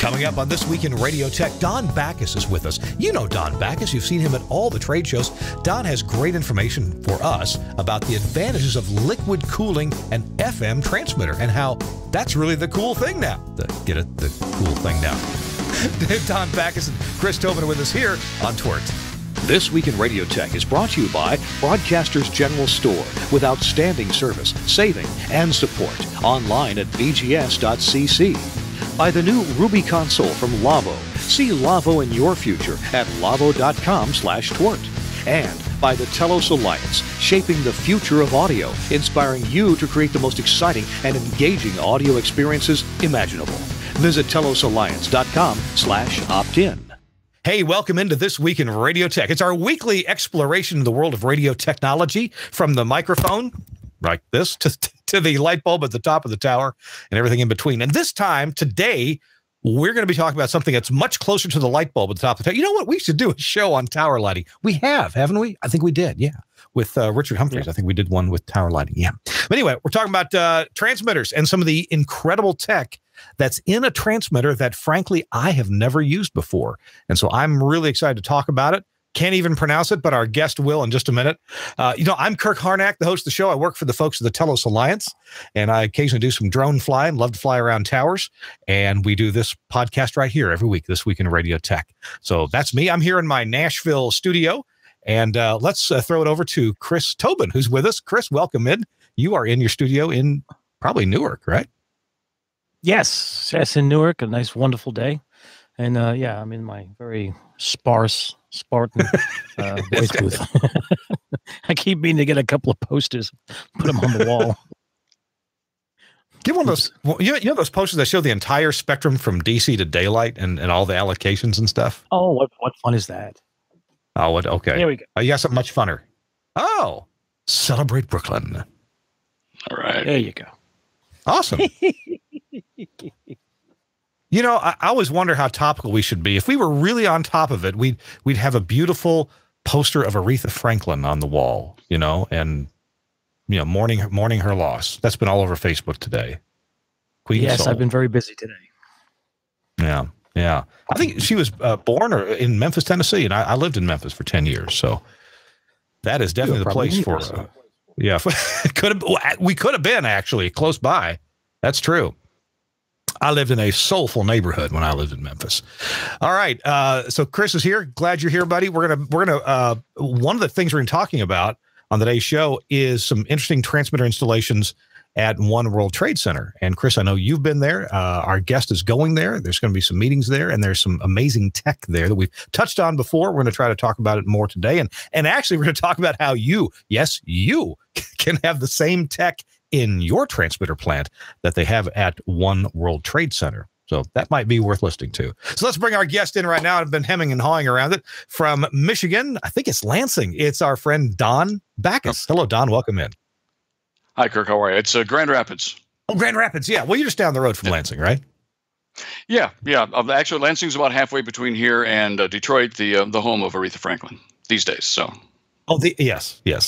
Coming up on This Week in Radio Tech, Don Backus is with us. You know Don Backus. You've seen him at all the trade shows. Don has great information for us about the advantages of liquid cooling and FM transmitter and how that's really the cool thing now. Get it? The cool thing now. Don Backus and Chris Tobin are with us here on TWiRT. This Week in Radio Tech is brought to you by Broadcasters General Store with outstanding service, saving, and support. Online at bgs.cc. By the new Ruby console from Lavo. See Lavo in your future at lavo.com/TWiRT. And by the Telos Alliance, shaping the future of audio, inspiring you to create the most exciting and engaging audio experiences imaginable. Visit telosalliance.com/opt-in. Hey, welcome into This Week in Radio Tech. It's our weekly exploration of the world of radio technology, from the microphone, like this, to the light bulb at the top of the tower and everything in between. And this time, today, we're going to be talking about something that's much closer to the light bulb at the top of the tower. You know what? We should do a show on tower lighting. We have, haven't we? I think we did, yeah. With Richard Humphreys. Yeah. I think we did one with tower lighting, yeah. But anyway, we're talking about transmitters and some of the incredible tech that's in a transmitter that, frankly, I have never used before. And so I'm really excited to talk about it. Can't even pronounce it, but our guest will in just a minute. I'm Kirk Harnack, the host of the show. I work for the folks of the Telos Alliance, and I occasionally do some drone flying, love to fly around towers. And we do this podcast right here every week, This Week in Radio Tech. So that's me. I'm here in my Nashville studio, and let's throw it over to Chris Tobin, who's with us. Chris, welcome in. You are in your studio in probably Newark, right? Yes, in Newark, a nice, wonderful day. And yeah, I'm in my very Spartan voice booth. I keep meaning to get a couple of posters, put them on the wall. Get one of those, you know those posters that show the entire spectrum from DC to daylight and all the allocations and stuff? Oh, what fun is that? Oh, what? Okay. Here we go. Oh, you got something much funner. Oh, celebrate Brooklyn. All right. There you go. Awesome. You know, I always wonder how topical we should be. If we were really on top of it, we'd have a beautiful poster of Aretha Franklin on the wall, you know, and mourning her loss. That's been all over Facebook today. Queen yes, Soul. I've been very busy today. Yeah, yeah. I think she was born in Memphis, Tennessee, and I lived in Memphis for 10 years. So that is definitely the place for her. Yeah, we could have been actually close by. That's true. I lived in a soulful neighborhood when I lived in Memphis. All right. So Chris is here. Glad you're here, buddy. We're gonna one of the things we're talking about on today's show is some interesting transmitter installations at One World Trade Center. And Chris, I know you've been there. Our guest is going there. There's going to be some meetings there, and there's some amazing tech there that we've touched on before. We're going to try to talk about it more today. And actually, we're going to talk about how you can have the same tech in your transmitter plant that they have at One World Trade Center. So that might be worth listening to. So let's bring our guest in right now. I've been hemming and hawing around it. From Michigan, I think it's Lansing. It's our friend Don Backus. Hello, Don. Welcome in. Hi, Kirk. How are you? It's Grand Rapids. Oh, Grand Rapids. Yeah. Well, you're just down the road from Lansing, right? Yeah. Actually, Lansing's about halfway between here and Detroit, the home of Aretha Franklin these days. So. Oh, yes. Yeah.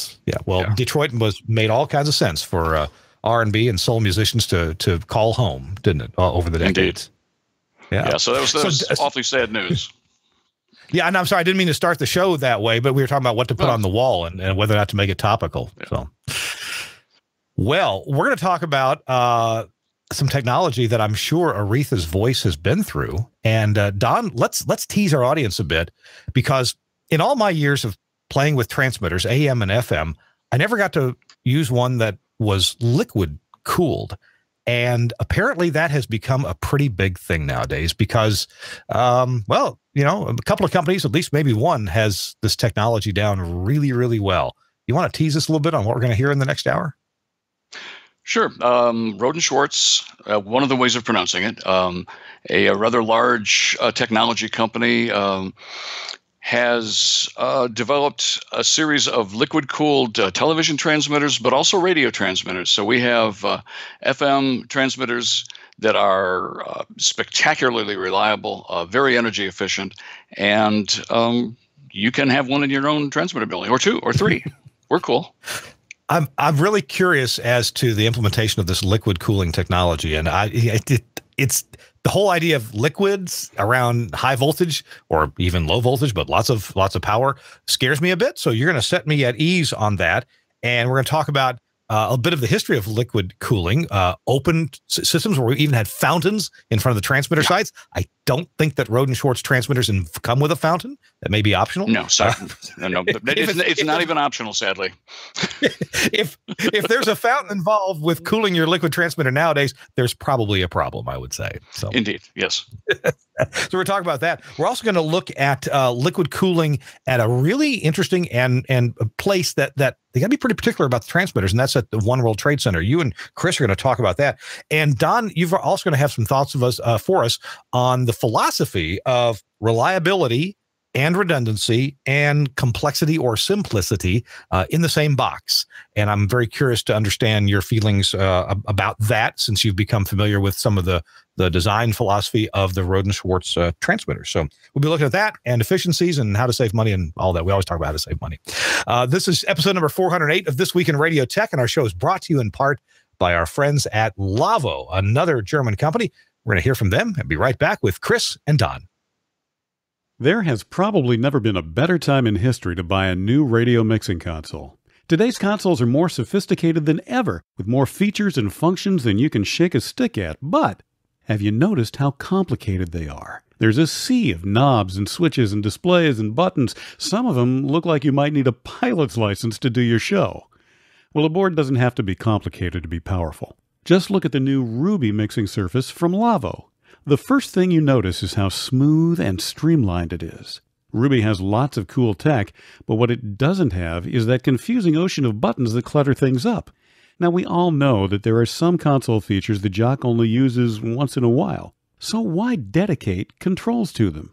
Well, yeah. Detroit made all kinds of sense for R&B and soul musicians to call home, didn't it? Over the decades. Indeed. Yeah. So that was awfully sad news. Yeah, and I'm sorry, I didn't mean to start the show that way, but we were talking about what to put on the wall and whether or not to make it topical. Yeah. So, well, we're going to talk about some technology that I'm sure Aretha's voice has been through. And Don, let's tease our audience a bit, because in all my years of playing with transmitters, AM and FM, I never got to use one that was liquid cooled. And apparently that has become a pretty big thing nowadays because, a couple of companies, at least maybe one, has this technology down really, really well. You want to tease us a little bit on what we're going to hear in the next hour? Sure. Rohde Schwarz, one of the ways of pronouncing it, a rather large technology company, has developed a series of liquid-cooled television transmitters, but also radio transmitters. So we have FM transmitters that are spectacularly reliable, very energy efficient, and you can have one in your own transmitter building, or two, or three. We're cool. I'm really curious as to the implementation of this liquid cooling technology, and it's the whole idea of liquids around high voltage or even low voltage, but lots of power scares me a bit. So you're going to set me at ease on that. And we're going to talk about a bit of the history of liquid cooling, open systems where we even had fountains in front of the transmitter sites. I don't think that Rohde Schwarz transmitters come with a fountain. That may be optional. No, sorry. No, it's not even optional, sadly. If there's a fountain involved with cooling your liquid transmitter nowadays, there's probably a problem, I would say. So indeed, yes. So we're talking about that. We're also going to look at liquid cooling at a really interesting and a place that they got to be pretty particular about the transmitters, and that's at the One World Trade Center. You and Chris are going to talk about that. And Don, you've also going to have some thoughts for us on the philosophy of reliability and redundancy and complexity or simplicity in the same box. And I'm very curious to understand your feelings about that, since you've become familiar with some of the design philosophy of the Rohde Schwarz transmitters. So we'll be looking at that and efficiencies and how to save money and all that. We always talk about how to save money. This is episode number 408 of This Week in Radio Tech, and our show is brought to you in part by our friends at Lavo, another German company. We're going to hear from them and be right back with Chris and Don. There has probably never been a better time in history to buy a new radio mixing console. Today's consoles are more sophisticated than ever, with more features and functions than you can shake a stick at. But have you noticed how complicated they are? There's a sea of knobs and switches and displays and buttons. Some of them look like you might need a pilot's license to do your show. Well, a board doesn't have to be complicated to be powerful. Just look at the new Ruby mixing surface from Lavo. The first thing you notice is how smooth and streamlined it is. Ruby has lots of cool tech, but what it doesn't have is that confusing ocean of buttons that clutter things up. Now, we all know that there are some console features the jock only uses once in a while, so why dedicate controls to them?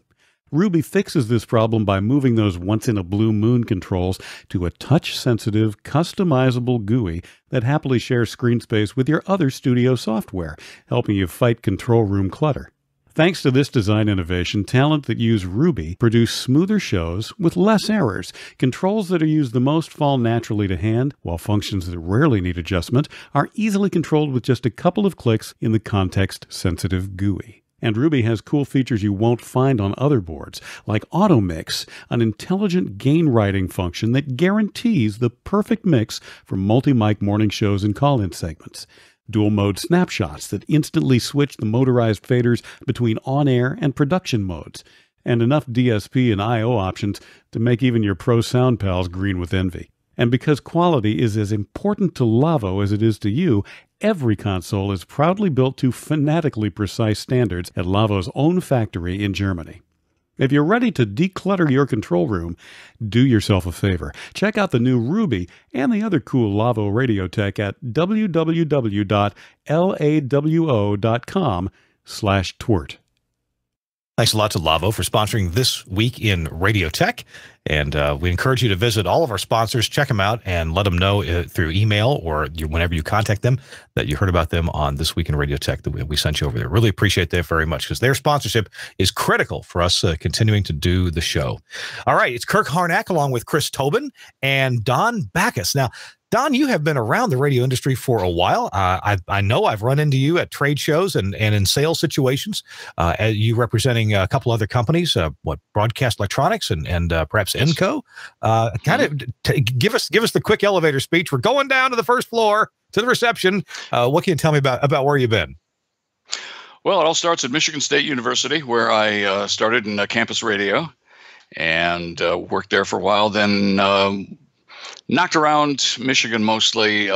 Ruby fixes this problem by moving those once-in-a-blue-moon controls to a touch-sensitive, customizable GUI that happily shares screen space with your other studio software, helping you fight control room clutter. Thanks to this design innovation, talent that use Ruby produce smoother shows with less errors. Controls that are used the most fall naturally to hand, while functions that rarely need adjustment are easily controlled with just a couple of clicks in the context-sensitive GUI. And Ruby has cool features you won't find on other boards, like Auto Mix, an intelligent gain writing function that guarantees the perfect mix for multi-mic morning shows and call-in segments. Dual mode snapshots that instantly switch the motorized faders between on-air and production modes, and enough DSP and I/O options to make even your pro sound pals green with envy. And because quality is as important to Lavo as it is to you, every console is proudly built to fanatically precise standards at Lavo's own factory in Germany. If you're ready to declutter your control room, do yourself a favor. Check out the new Ruby and the other cool Lavo radio tech at www.lawo.com/TWiRT. Thanks a lot to Lavo for sponsoring This Week in Radio Tech. And we encourage you to visit all of our sponsors, check them out, and let them know through email or whenever you contact them that you heard about them on This Week in Radio Tech that we sent you over there. Really appreciate that very much, because their sponsorship is critical for us continuing to do the show. All right, it's Kirk Harnack along with Chris Tobin and Don Backus. Now, Don, you have been around the radio industry for a while. I know I've run into you at trade shows and in sales situations. You representing a couple other companies, Broadcast Electronics and perhaps Enco. Give us the quick elevator speech. We're going down to the first floor to the reception. What can you tell me about where you've been? Well, it all starts at Michigan State University, where I started in campus radio and worked there for a while. Then knocked around Michigan mostly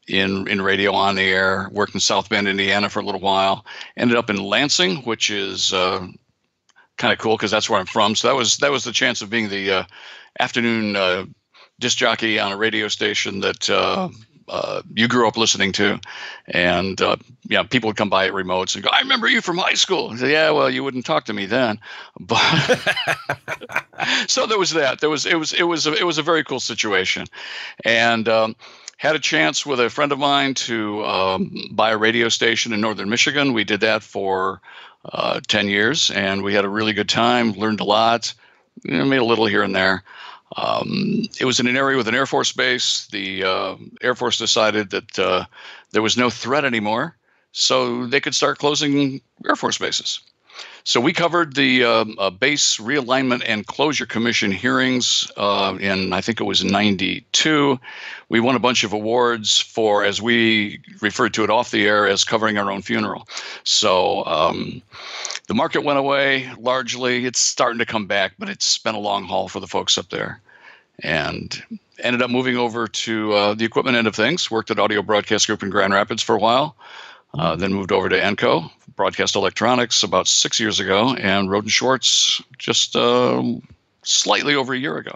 in radio on the air, worked in South Bend, Indiana for a little while, ended up in Lansing, which is kind of cool because that's where I'm from. So that was the chance of being the afternoon disc jockey on a radio station that you grew up listening to. And people would come by at remotes and go, "I remember you from high school." I said, "Yeah, well, you wouldn't talk to me then." But so there was that. It was a very cool situation, and had a chance with a friend of mine to buy a radio station in northern Michigan. We did that for 10 years, and we had a really good time. Learned a lot. Made a little here and there. It was in an area with an Air Force base. The Air Force decided that there was no threat anymore so they could start closing Air Force bases. So we covered the Base Realignment and Closure Commission hearings in, I think it was 92. We won a bunch of awards for, as we referred to it off the air, as covering our own funeral. So the market went away largely. It's starting to come back, but it's been a long haul for the folks up there. And ended up moving over to the equipment end of things, worked at Audio Broadcast Group in Grand Rapids for a while. Then moved over to Enco, Broadcast Electronics, about 6 years ago, and Rohde Schwarz just slightly over a year ago.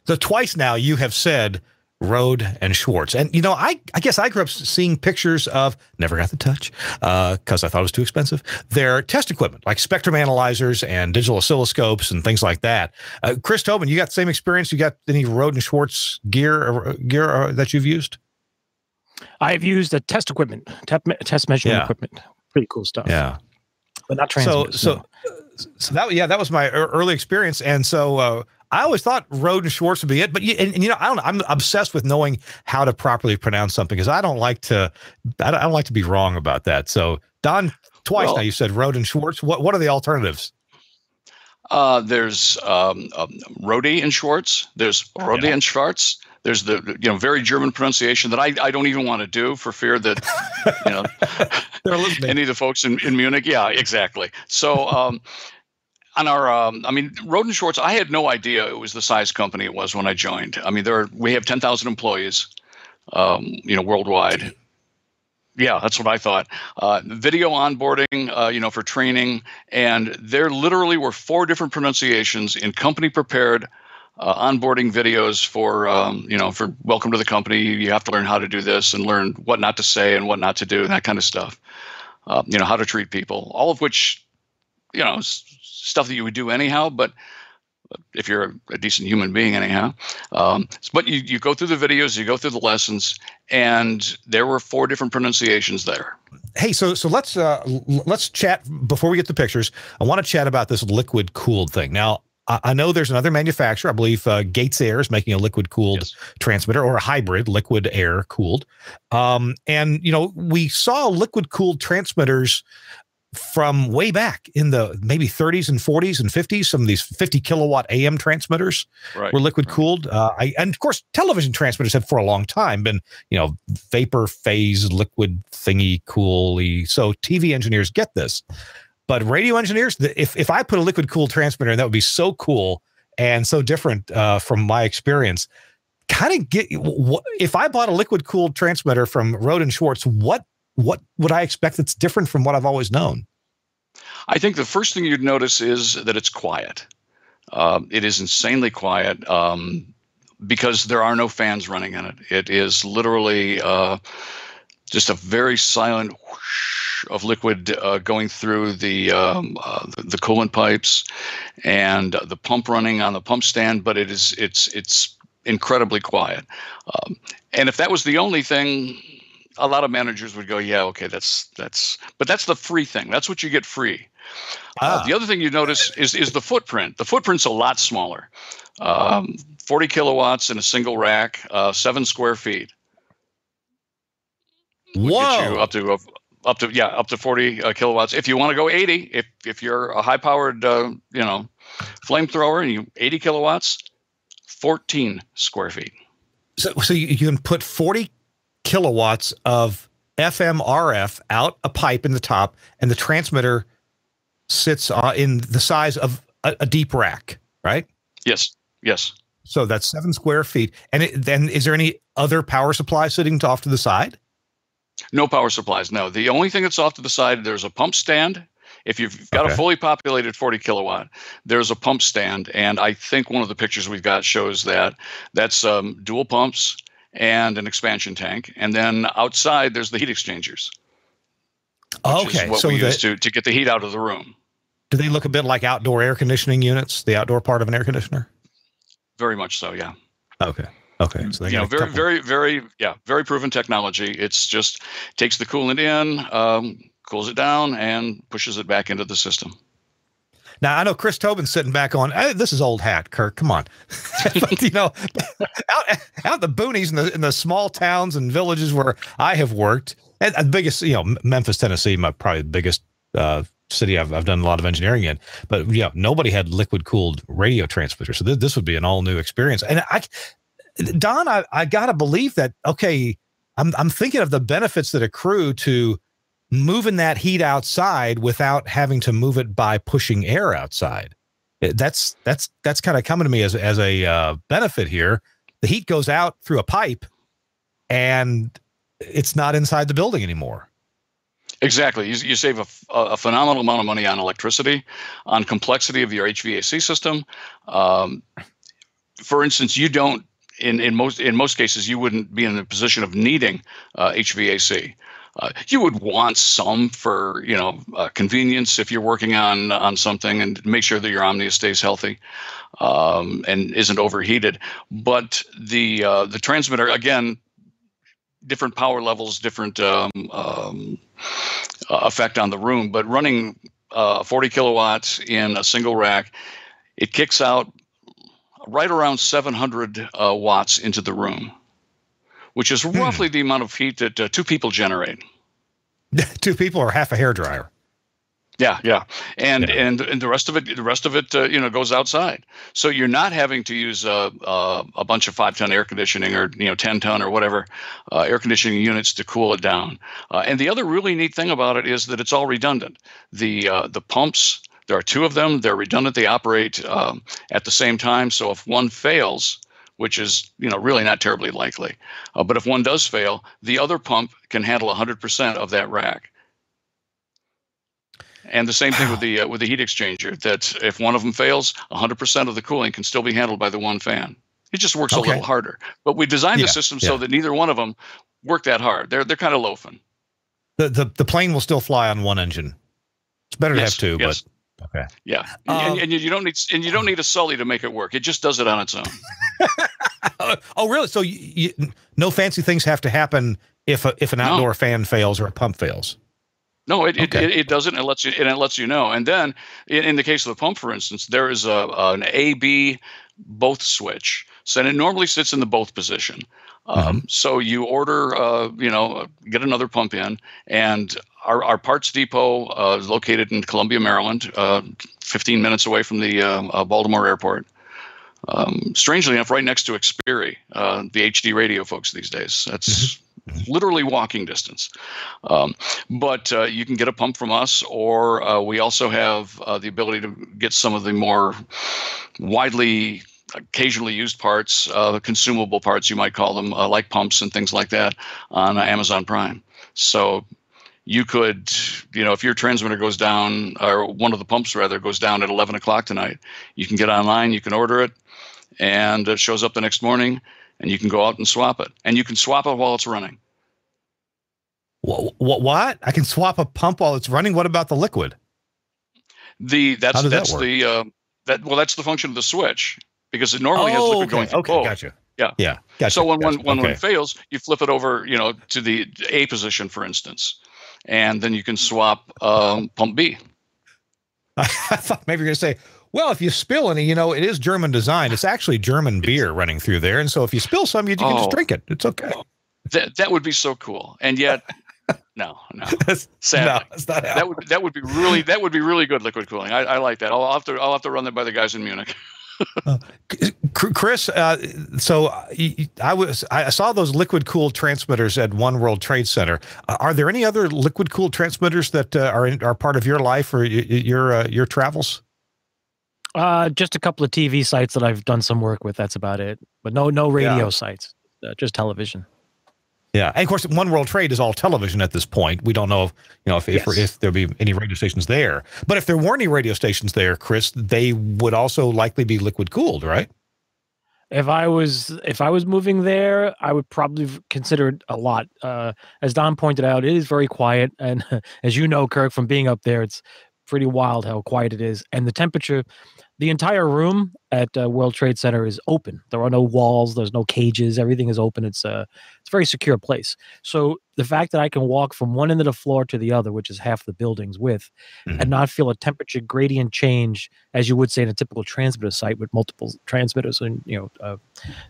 So twice now you have said Rohde and Schwarz. And, I guess I grew up seeing pictures of, never got the touch because I thought it was too expensive, their test equipment, like spectrum analyzers and digital oscilloscopes and things like that. Chris Tobin, you got the same experience? You got any Rohde and Schwarz gear that you've used? I've used a test equipment, test measurement equipment. Pretty cool stuff. Yeah, but not transmitters. So that was my early experience, and so I always thought Rohde and Schwarz would be it. But I don't know. I'm obsessed with knowing how to properly pronounce something because I don't like to be wrong about that. So Don, twice now you said Rohde and Schwarz. What are the alternatives? There's Rohde and Schwarz. There's Rohde and Schwarz. There's the very German pronunciation that I don't even want to do for fear that they're listening. Any of the folks in Munich. Yeah, exactly. So on our Rohde and Schwarz, I had no idea it was the size company it was when I joined. I mean, we have 10,000 employees, worldwide. Yeah, that's what I thought. Video onboarding, for training, and there literally were 4 different pronunciations in company prepared onboarding videos for welcome to the company. You have to learn how to do this and learn what not to say and what not to do, and that kind of stuff. How to treat people, all of which, stuff that you would do anyhow, but if you're a decent human being anyhow. But you go through the videos, you go through the lessons, and there were 4 different pronunciations there. Hey, so let's chat before we get the pictures. I want to chat about this liquid cooled thing. Now, I know there's another manufacturer. I believe Gates Air is making a liquid cooled transmitter, or a hybrid liquid air cooled. And we saw liquid cooled transmitters from way back in the maybe 30s and 40s and 50s. Some of these 50 kilowatt AM transmitters were liquid cooled. And of course, television transmitters have for a long time been, vapor phase liquid thingy cooly. So TV engineers get this. But radio engineers, if I put a liquid cooled transmitter in, that would be so cool and so different from my experience. If I bought a liquid cooled transmitter from Rohde and Schwarz, what would I expect that's different from what I've always known? I think the first thing you'd notice is that it's quiet. It is insanely quiet because there are no fans running in it. It is literally just a very silent whoosh of liquid going through the coolant pipes and the pump running on the pump stand, but it's incredibly quiet. And if that was the only thing, a lot of managers would go, yeah, okay, but that's the free thing. That's what you get free. The other thing you notice is the footprint. The footprint's a lot smaller. 40 kilowatts in a single rack, 7 square feet. Whoa! Get you up to 40 kilowatts. If you want to go 80, if you're a high powered flamethrower and you 80 kilowatts, 14 square feet. So you can put 40 kilowatts of FM RF out a pipe in the top, and the transmitter sits in the size of a deep rack, right? Yes. So that's 7 square feet. And then is there any other power supply sitting off to the side? No power supplies, no. The only thing that's off to the side, there's a pump stand. If you've got a fully populated 40 kilowatt, there's a pump stand. And I think one of the pictures we've got shows that's dual pumps and an expansion tank. And then outside, there's the heat exchangers. Which is what we use to get the heat out of the room. Do they look a bit like outdoor air conditioning units, the outdoor part of an air conditioner? Very much so, yeah. Okay. So they very proven technology. It's just takes the coolant in, cools it down, and pushes it back into the system. Now I know Chris Tobin's sitting back on. This is old hat, Kirk. Come on, but, out in the boonies in the small towns and villages where I have worked, and the biggest, Memphis, Tennessee, probably the biggest city I've done a lot of engineering in. But nobody had liquid cooled radio transmitters, so this would be an all new experience. And Don, I gotta believe that. Okay, I'm thinking of the benefits that accrue to moving that heat outside without having to move it by pushing air outside. That's kind of coming to me as a benefit here. The heat goes out through a pipe, and it's not inside the building anymore. Exactly. You save a phenomenal amount of money on electricity, on complexity of your HVAC system. For instance, you don't. In most cases, you wouldn't be in the position of needing HVAC. You would want some for convenience if you're working on something, and make sure that your Omnia stays healthy and isn't overheated. But the transmitter, again, different power levels, different effect on the room. But running 40 kilowatts in a single rack, it kicks out right around 700 watts into the room, which is roughly the amount of heat that 2 people generate. 2 people or half a hairdryer. Yeah. And the rest of it, goes outside. So you're not having to use a bunch of 5-ton air conditioning or 10-ton or whatever air conditioning units to cool it down. And the other really neat thing about it is that it's all redundant. The pumps, there are 2 of them. They're redundant. They operate at the same time. So if one fails, which is really not terribly likely, but if one does fail, the other pump can handle 100% of that rack. And the same thing with the heat exchanger. That if one of them fails, 100% of the cooling can still be handled by the one fan. It just works a little harder. But we designed the system so that neither one of them work that hard. They're kind of loafing. The plane will still fly on one engine. It's better to have 2, but. Okay. Yeah, and you don't need a Sully to make it work. It just does it on its own. Oh, really? So no fancy things have to happen if an outdoor fan fails or a pump fails. No, it doesn't. It lets you know. And then in the case of the pump, for instance, there is an A/B both switch. So it normally sits in the both position. So you order, get another pump in, and our parts depot is located in Columbia, Maryland, 15 minutes away from the Baltimore airport. Strangely enough, right next to Xperi, the HD radio folks these days. That's literally walking distance. But you can get a pump from us, or we also have the ability to get some of the more widely occasionally used parts, consumable parts, you might call them, like pumps and things like that, on Amazon Prime. So you could, if your transmitter goes down, or one of the pumps rather goes down at 11 o'clock tonight, you can get online, you can order it, and it shows up the next morning, and you can go out and swap it. And you can swap it while it's running. What? I can swap a pump while it's running? What about the liquid? That's the function of the switch, because it normally has liquid going through both. Gotcha. Yeah. Gotcha. So when one fails, you flip it over, to the A position, for instance, and then you can swap pump B. I thought maybe you're going to say, well, if you spill any, it is German design. It's actually German beer running through there, and so if you spill some, you can just drink it. It's okay. That would be so cool, and yet. No. Sadly, no, that's not how. That would be really good liquid cooling. I like that. I'll have to run that by the guys in Munich. Chris, so I saw those liquid cooled transmitters at One World Trade Center. Are there any other liquid cooled transmitters that are part of your life or your travels? Just a couple of TV sites that I've done some work with. That's about it. But no radio sites. Just television. Yeah, and of course, One World Trade is all television at this point. We don't know if there'll be any radio stations there. But if there weren't any radio stations there, Chris, they would also likely be liquid cooled, right? If I was moving there, I would probably consider it a lot. As Don pointed out, it is very quiet, and as you know, Kirk, from being up there, it's pretty wild how quiet it is. And the temperature, the entire room at World Trade Center is open. There are no walls. There's no cages. Everything is open. It's a very secure place. So the fact that I can walk from one end of the floor to the other, which is half the building's width, and not feel a temperature gradient change, as you would say in a typical transmitter site with multiple transmitters and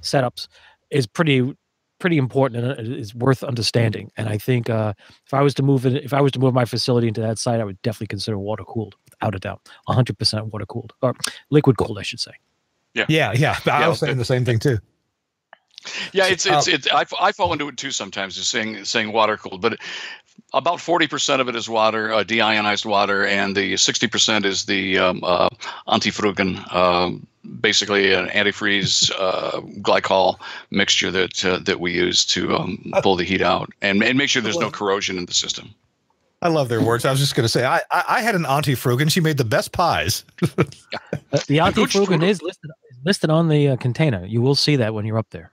setups, is pretty important, and it is worth understanding. And I think if I was to move my facility into that site, I would definitely consider water cooled, without a doubt, 100% water cooled, or liquid cooled, I should say. Yeah. I was saying the same thing too. Yeah, I fall into it too sometimes, just saying water cooled, but about 40% of it is water, deionized water, and the 60% is the antifrugen, basically an antifreeze glycol mixture that we use to pull the heat out and make sure there's no corrosion in the system. I love their words. I was just going to say, I had an antifrugen. She made the best pies. The antifrugen is listed on the container. You will see that when you're up there.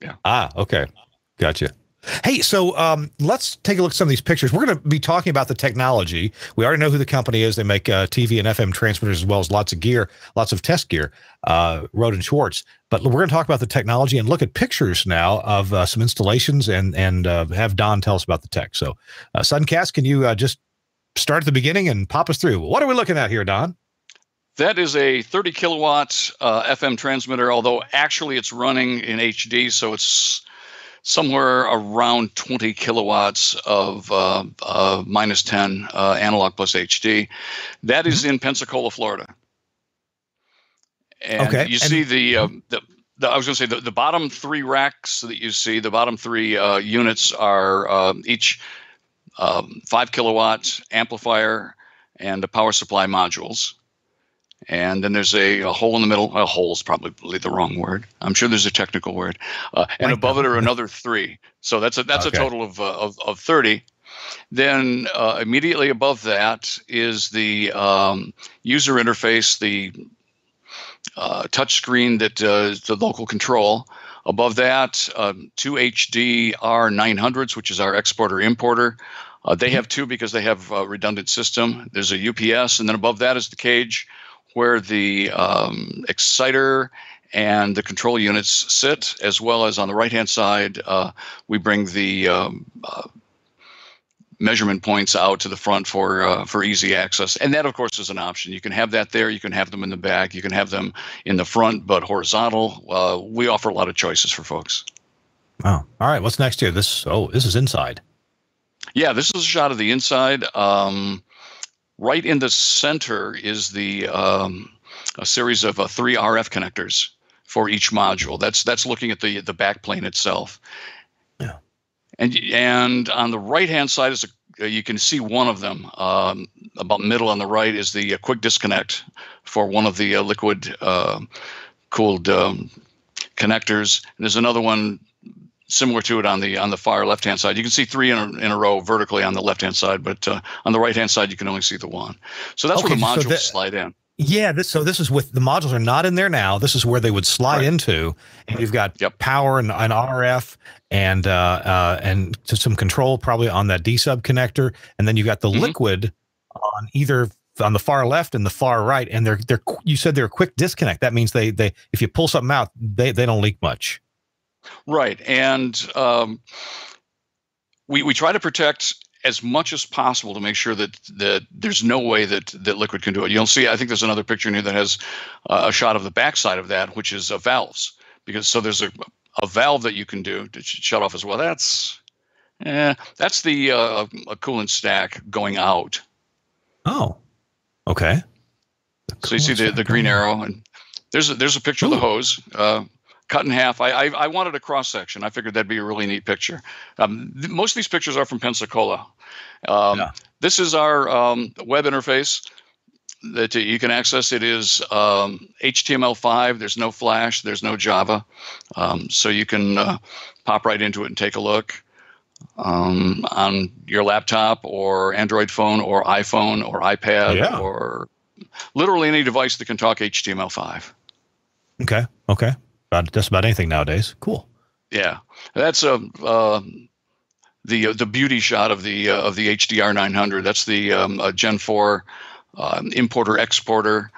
Yeah. Okay. Gotcha. Hey, so let's take a look at some of these pictures. We're going to be talking about the technology. We already know who the company is. They make TV and FM transmitters as well as lots of gear, lots of test gear, Rohde Schwarz. But we're going to talk about the technology and look at pictures now of some installations and have Don tell us about the tech. So, Suncast, can you just start at the beginning and pop us through? What are we looking at here, Don? That is a 30 kilowatt FM transmitter, although actually it's running in HD, so it's somewhere around 20 kilowatts of minus 10 analog plus HD. That is in Pensacola, Florida. And you see I was going to say the bottom three racks that you see, the bottom three units are each 5 kilowatt amplifier and a power supply modules. And then there's a hole in the middle. A hole is probably the wrong word. I'm sure there's a technical word. And above it are another 3. So that's a total of 30. Then immediately above that is the user interface, the touch screen that is the local control. Above that, 2 HDR900s, which is our exporter importer. They have 2 because they have a redundant system. There's a UPS, and then above that is the cage where the exciter and the control units sit, as well as on the right-hand side, we bring the measurement points out to the front for easy access. And that, of course, is an option. You can have that there. You can have them in the back. You can have them in the front, but horizontal. We offer a lot of choices for folks. Wow. All right. What's next here? This is inside. Yeah, this is a shot of the inside. Right in the center is the a series of 3 RF connectors for each module. That's looking at the back plane itself. Yeah. And on the right hand side is you can see one of them. About middle on the right is the quick disconnect for one of the liquid cooled connectors. And there's another one similar to it on the far left-hand side. You can see 3 in a row vertically on the left-hand side, but on the right-hand side, you can only see the one. So that's where the modules slide in. Yeah, this is with the modules are not in there now. This is where they would slide into, and you've got power and RF and some control probably on that D-sub connector, and then you've got the liquid on either on the far left and the far right, and you said they're a quick disconnect. That means they if you pull something out, they don't leak much. Right, and we try to protect as much as possible to make sure that there's no way that liquid can do it. You'll see, I think there's another picture in here that has a shot of the backside of that, which is valves. So there's a valve that you can do to shut off as well. That's the a coolant stack going out. Oh, okay. So you see the green arrow, and there's a picture of the hose. Cut in half. I wanted a cross section. I figured that'd be a really neat picture. Most of these pictures are from Pensacola. This is our web interface that you can access. It is HTML5. There's no Flash. There's no Java. So you can pop right into it and take a look on your laptop or Android phone or iPhone or iPad or literally any device that can talk HTML5. Okay. Just about anything nowadays. Cool. Yeah, that's the beauty shot of the HDR900. That's the Gen 4 importer, exporter.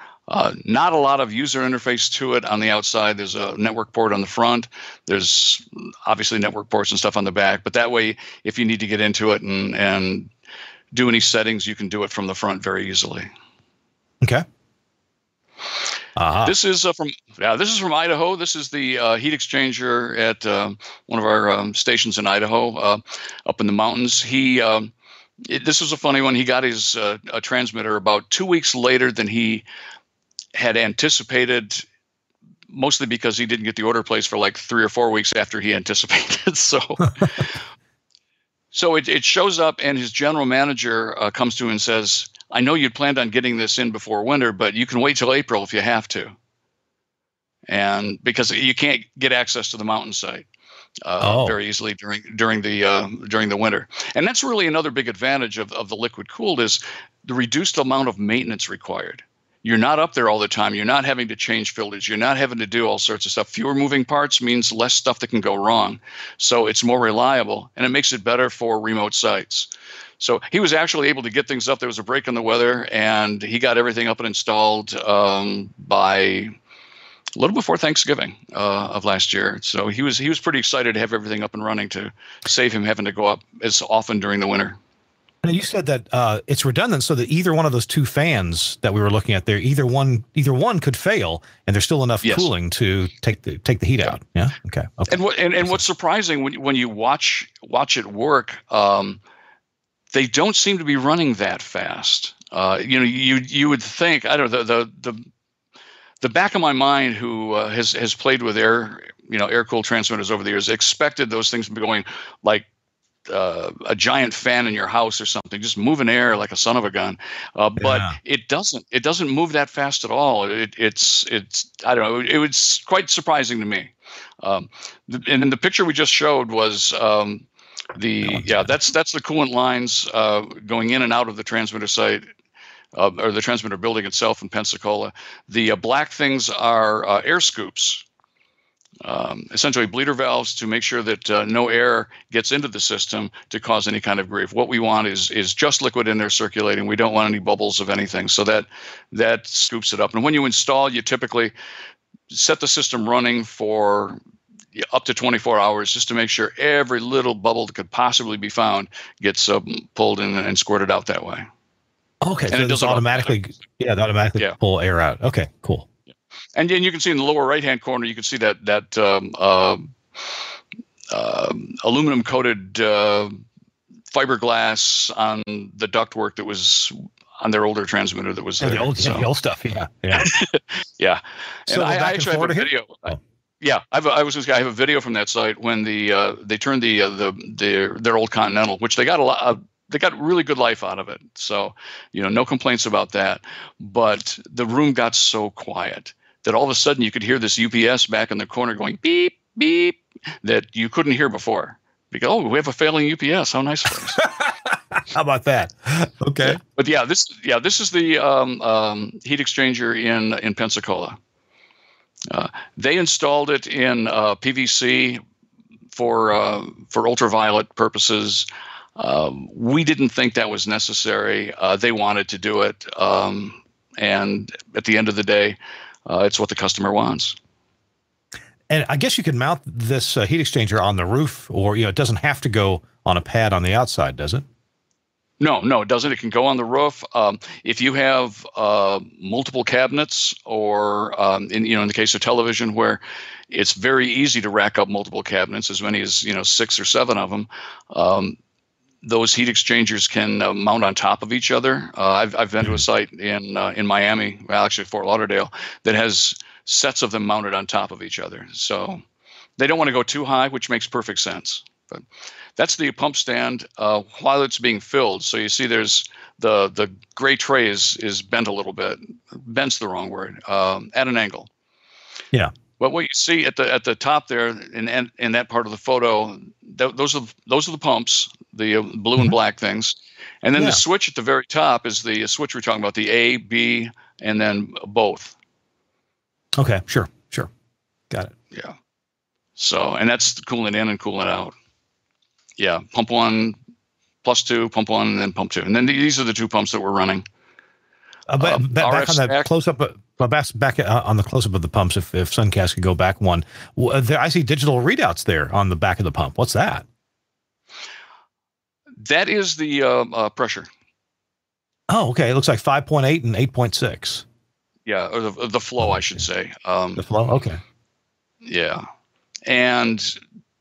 Not a lot of user interface to it on the outside. There's a network port on the front. There's obviously network ports and stuff on the back. But that way, if you need to get into it and do any settings, you can do it from the front very easily. Okay. This is from Idaho. This is the heat exchanger at one of our stations in Idaho, up in the mountains. This was a funny one. He got his a transmitter about 2 weeks later than he had anticipated, mostly because he didn't get the order placed for like 3 or 4 weeks after he anticipated. So it shows up, and his general manager comes to him and says, I know you'd planned on getting this in before winter, but you can wait till April if you have to. And because you can't get access to the mountain site very easily during the winter. And that's really another big advantage of the liquid cooled is the reduced amount of maintenance required. You're not up there all the time. You're not having to change filters. You're not having to do all sorts of stuff. Fewer moving parts means less stuff that can go wrong. So it's more reliable, and it makes it better for remote sites. So he was actually able to get things up. There was a break in the weather, and he got everything up and installed by a little before Thanksgiving of last year. So he was pretty excited to have everything up and running to save him having to go up as often during the winter. Now, you said that it's redundant, so that either one of those two fans that we were looking at there, either one could fail, and there's still enough cooling to take the heat out. Yeah. Okay. And what's surprising when you watch it work, they don't seem to be running that fast. You would think, I don't know, the back of my mind who has played with air-cooled transmitters over the years expected those things to be going like a giant fan in your house or something, just moving air like a son of a gun. But it doesn't move that fast at all. It's I don't know. It was quite surprising to me. And the picture we just showed was that's the coolant lines going in and out of the transmitter site. Or the transmitter building itself in Pensacola. The black things are air scoops, essentially bleeder valves to make sure that no air gets into the system to cause any kind of grief. What we want is just liquid in there circulating. We don't want any bubbles of anything. So that scoops it up. And when you install, you typically set the system running for up to 24 hours just to make sure every little bubble that could possibly be found gets pulled in and squirted out that way. Okay, and so it does automatically pull air out. Okay, cool. Yeah. And then you can see in the lower right-hand corner, you can see that aluminum-coated fiberglass on the ductwork that was on their older transmitter that was there. The old stuff, yeah. Yeah. So and I actually have a video. Yeah, I have a video from that site when they turned their old Continental, which they got a lot. They got really good life out of it. So, no complaints about that. But the room got so quiet that all of a sudden you could hear this UPS back in the corner going beep, beep, that you couldn't hear before. Because, we have a failing UPS. How nice for us. How about that? Okay. But this is the heat exchanger in Pensacola. They installed it in PVC for ultraviolet purposes. We didn't think that was necessary. They wanted to do it. And at the end of the day, it's what the customer wants. And I guess you can mount this heat exchanger on the roof, or, it doesn't have to go on a pad on the outside, does it? No, it doesn't. It can go on the roof. If you have multiple cabinets, or in the case of television, where it's very easy to rack up multiple cabinets, as many as 6 or 7 of them. Those heat exchangers can mount on top of each other. I've been to a site in Miami, well, actually Fort Lauderdale, that has sets of them mounted on top of each other. So they don't want to go too high, which makes perfect sense. But that's the pump stand while it's being filled. So you see there's the gray tray is bent a little bit. Bent's the wrong word, at an angle. Yeah. But what you see at the top there in that part of the photo, those are the pumps, the blue and black things, and then the switch at the very top is the switch we're talking about, the A, B, and then both. Okay, sure, got it. Yeah. So, and that's cooling in and cooling out. Yeah, pump 1, +2, pump 1, and then pump 2, and then these are the 2 pumps that we're running. back on that stack. close-up, back on the close-up of the pumps, if Suncast could go back one. I see digital readouts there on the back of the pump. What's that? That is the pressure. Oh, okay. It looks like 5.8 and 8.6. Yeah, or the flow, I should say. The flow. Okay. Yeah, and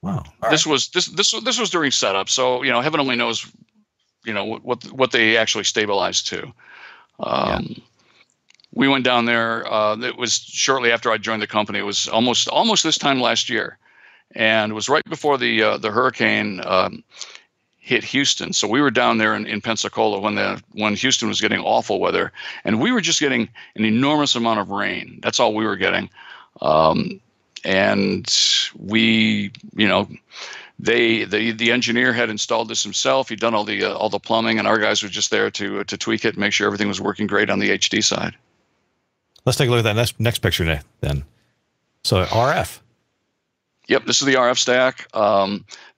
wow. This was during setup, so heaven only knows, what they actually stabilized to. We went down there. It was shortly after I joined the company. It was almost this time last year, and it was right before the hurricane hit Houston. So we were down there in Pensacola when Houston was getting awful weather, and we were just getting an enormous amount of rain. That's all we were getting. And we, the engineer had installed this himself. He'd done all the plumbing, and our guys were just there to tweak it and make sure everything was working great on the HD side. Let's take a look at that next picture then. So RF. Yep, this is the RF stack.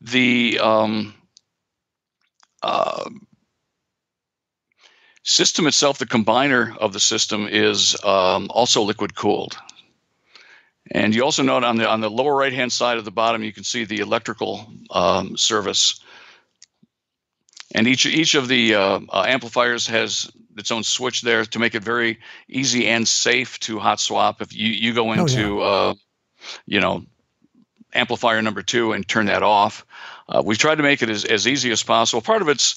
The system itself, the combiner of the system, is also liquid cooled. And you also note on the lower right-hand side of the bottom, you can see the electrical service. And each of the amplifiers has its own switch there to make it very easy and safe to hot swap. If you go into amplifier number 2 and turn that off. We've tried to make it as easy as possible. Part of it's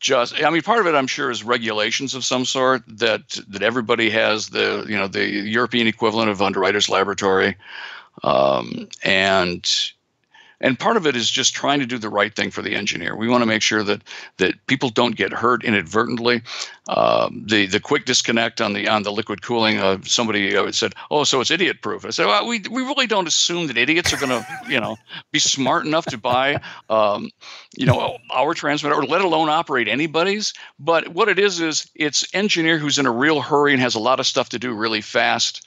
part of it I'm sure is regulations of some sort that everybody has, the European equivalent of Underwriters Laboratory, and part of it is just trying to do the right thing for the engineer. We want to make sure that people don't get hurt inadvertently. The quick disconnect on the liquid cooling, somebody said, "Oh, so it's idiot proof." I said, "Well, we really don't assume that idiots are going to be smart enough to buy our transmitter, or let alone operate anybody's. But what it is it's engineer who's in a real hurry and has a lot of stuff to do really fast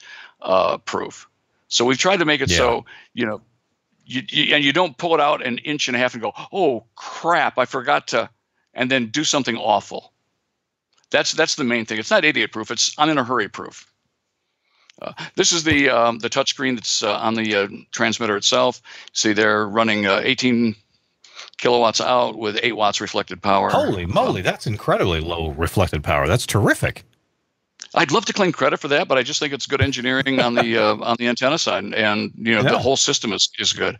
proof. So we've tried to make it so you don't pull it out an inch and a half and go, oh crap, I forgot to, and then do something awful. That's the main thing. It's not idiot proof. It's I'm in a hurry proof. This is the touchscreen that's on the transmitter itself. See, they're running 18 kilowatts out with 8 watts reflected power. Holy moly, that's incredibly low reflected power. That's terrific. I'd love to claim credit for that, but I just think it's good engineering on the antenna side, and the whole system is good.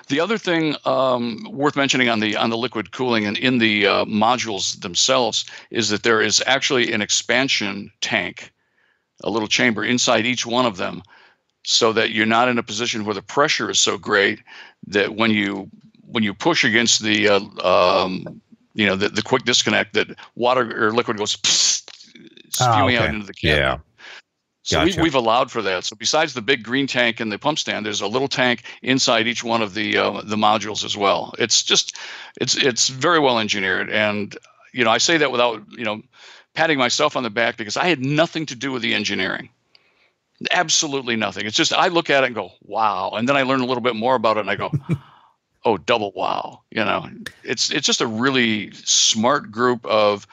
The other thing worth mentioning on the liquid cooling and in the modules themselves is that there is actually an expansion tank, a little chamber inside each one of them, so that you're not in a position where the pressure is so great that when you push against the quick disconnect, that water or liquid goes spewing out into the cabinet. Yeah. So Gotcha. we've allowed for that. So besides the big green tank and the pump stand, there's a little tank inside each one of the modules as well. It's very well engineered, and I say that without patting myself on the back, because I had nothing to do with the engineering. Absolutely nothing. It's just I look at it and go, wow, and then I learn a little bit more about it and I go, oh, double wow. It's just a really smart group of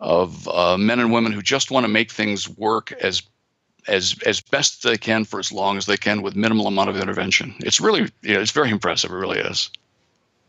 men and women who just want to make things work as best they can for as long as they can with minimal amount of intervention. It's really, it's very impressive. It really is.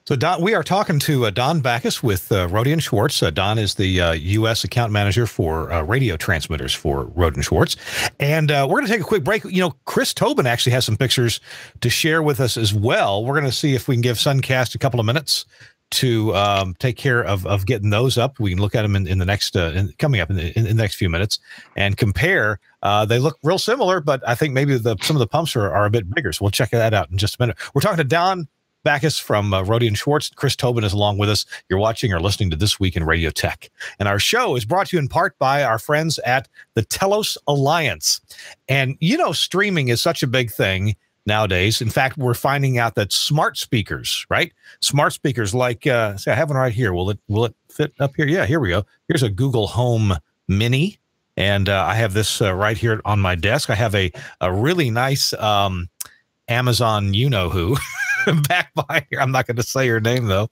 So Don, we are talking to Don Backus with Rohde Schwarz. Don is the U.S. account manager for radio transmitters for Rohde Schwarz. And we're going to take a quick break. Chris Tobin actually has some pictures to share with us as well. We're going to see if we can give Suncast a couple of minutes to take care of getting those up. We can look at them in the next coming up in the next few minutes and compare. They look real similar, but I think maybe some of the pumps are a bit bigger. So we'll check that out in just a minute. We're talking to Don Backus from Rohde Schwarz. Chris Tobin is along with us. You're watching or listening to This Week in Radio Tech. And our show is brought to you in part by our friends at the Telos Alliance. And streaming is such a big thing nowadays. In fact, we're finding out that smart speakers, right? Smart speakers like, say I have one right here. Will it fit up here? Yeah, here we go. Here's a Google Home Mini. And I have this right here on my desk. I have a really nice Amazon you-know-who back by here. I'm not going to say her name though.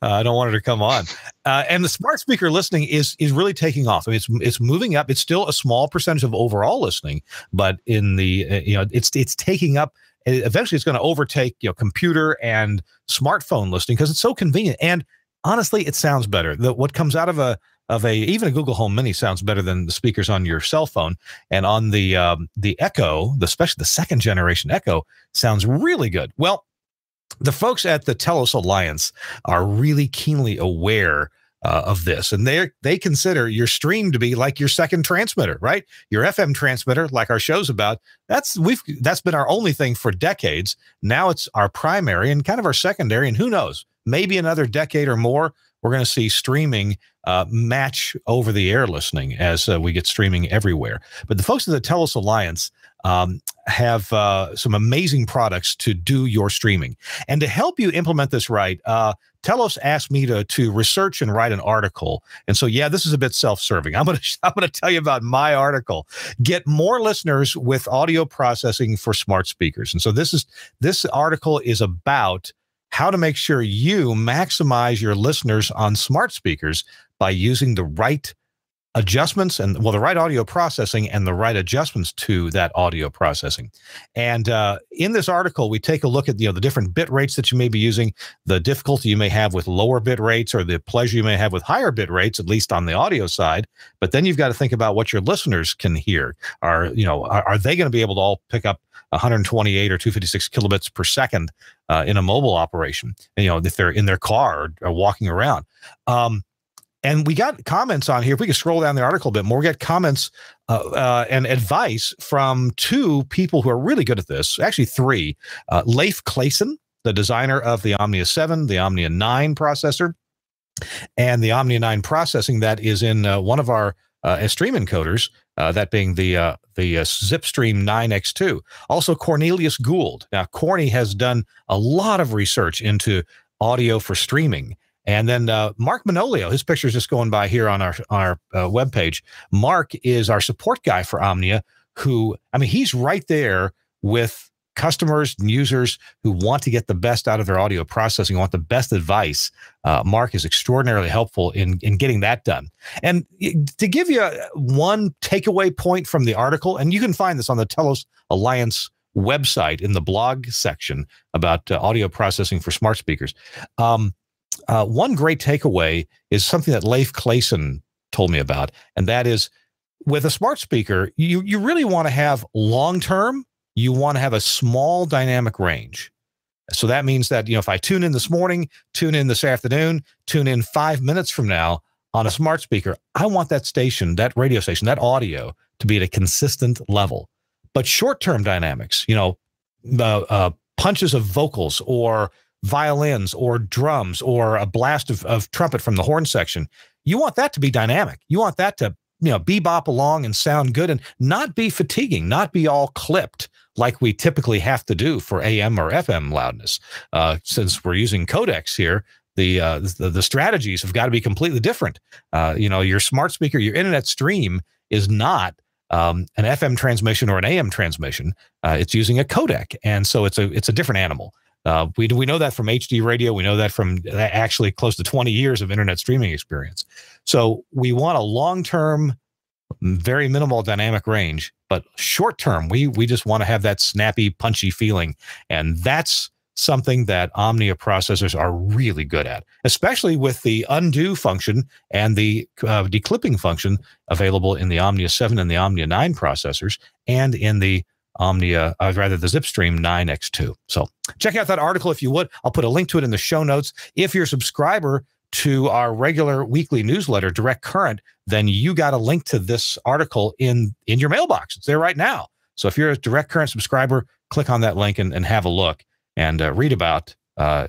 I don't want her to come on. And the smart speaker listening is really taking off. I mean, it's moving up. It's still a small percentage of overall listening, but in the it's taking up. Eventually, it's going to overtake computer and smartphone listening because it's so convenient. And honestly, it sounds better. What comes out of even a Google Home Mini sounds better than the speakers on your cell phone. And on the Echo, especially the second generation Echo, sounds really good. Well, the folks at the Telos Alliance are really keenly aware of this, and they consider your stream to be like your second transmitter, right? Your FM transmitter, like our show's about. That's been our only thing for decades. Now it's our primary and kind of our secondary, and who knows? Maybe another decade or more, we're going to see streaming match over-the-air listening as we get streaming everywhere. But the folks at the Telos Alliance have some amazing products to do your streaming. And to help you implement this right, Telos asked me to research and write an article. And so, yeah, this is a bit self-serving. I'm gonna tell you about my article. Get more listeners with audio processing for smart speakers. And so this article is about how to make sure you maximize your listeners on smart speakers by using the right adjustments and the right audio processing and the right adjustments to that audio processing. And in this article, we take a look at the different bit rates that you may be using, the difficulty you may have with lower bit rates, or the pleasure you may have with higher bit rates, at least on the audio side. But then you've got to think about what your listeners can hear. Are they going to be able to all pick up 128 or 256 kilobits per second in a mobile operation? And, if they're in their car or walking around. And we got comments on here. If we can scroll down the article a bit more, we got comments and advice from two people who are really good at this. Actually, three. Leif Clayson, the designer of the Omnia 7, the Omnia 9 processor, and the Omnia 9 processing that is in one of our stream encoders, that being the Zipstream 9X2. Also, Cornelius Gould. Now, Corny has done a lot of research into audio for streaming. And then Mark Manolio, his picture is just going by here on our webpage. Mark is our support guy for Omnia, he's right there with customers and users who want to get the best out of their audio processing, want the best advice. Mark is extraordinarily helpful in getting that done. And to give you one takeaway point from the article, and you can find this on the Telos Alliance website in the blog section about audio processing for smart speakers. One great takeaway is something that Leif Clayson told me about, and that is with a smart speaker, you really want to have long-term, you want to have a small dynamic range. So that means that, if I tune in this morning, tune in this afternoon, tune in 5 minutes from now on a smart speaker, I want that station, that radio station, that audio to be at a consistent level. But short-term dynamics, punches of vocals or violins or drums or a blast of trumpet from the horn section, you want that to be dynamic. You want that to bebop along and sound good and not be fatiguing, not be all clipped like we typically have to do for AM or FM loudness. Since we're using codecs here, the strategies have got to be completely different. Your smart speaker, your internet stream is not an FM transmission or an AM transmission. It's using a codec, and so it's a different animal. We know that from HD radio. We know that from actually close to 20 years of internet streaming experience. So we want a long-term, very minimal dynamic range, but short-term, we just want to have that snappy, punchy feeling. And that's something that Omnia processors are really good at, especially with the undo function and the declipping function available in the Omnia 7 and the Omnia 9 processors, and in the the Zipstream 9X2. So check out that article if you would. I'll put a link to it in the show notes. If you're a subscriber to our regular weekly newsletter, Direct Current, then you got a link to this article in your mailbox. It's there right now. So if you're a Direct Current subscriber, click on that link and have a look and read about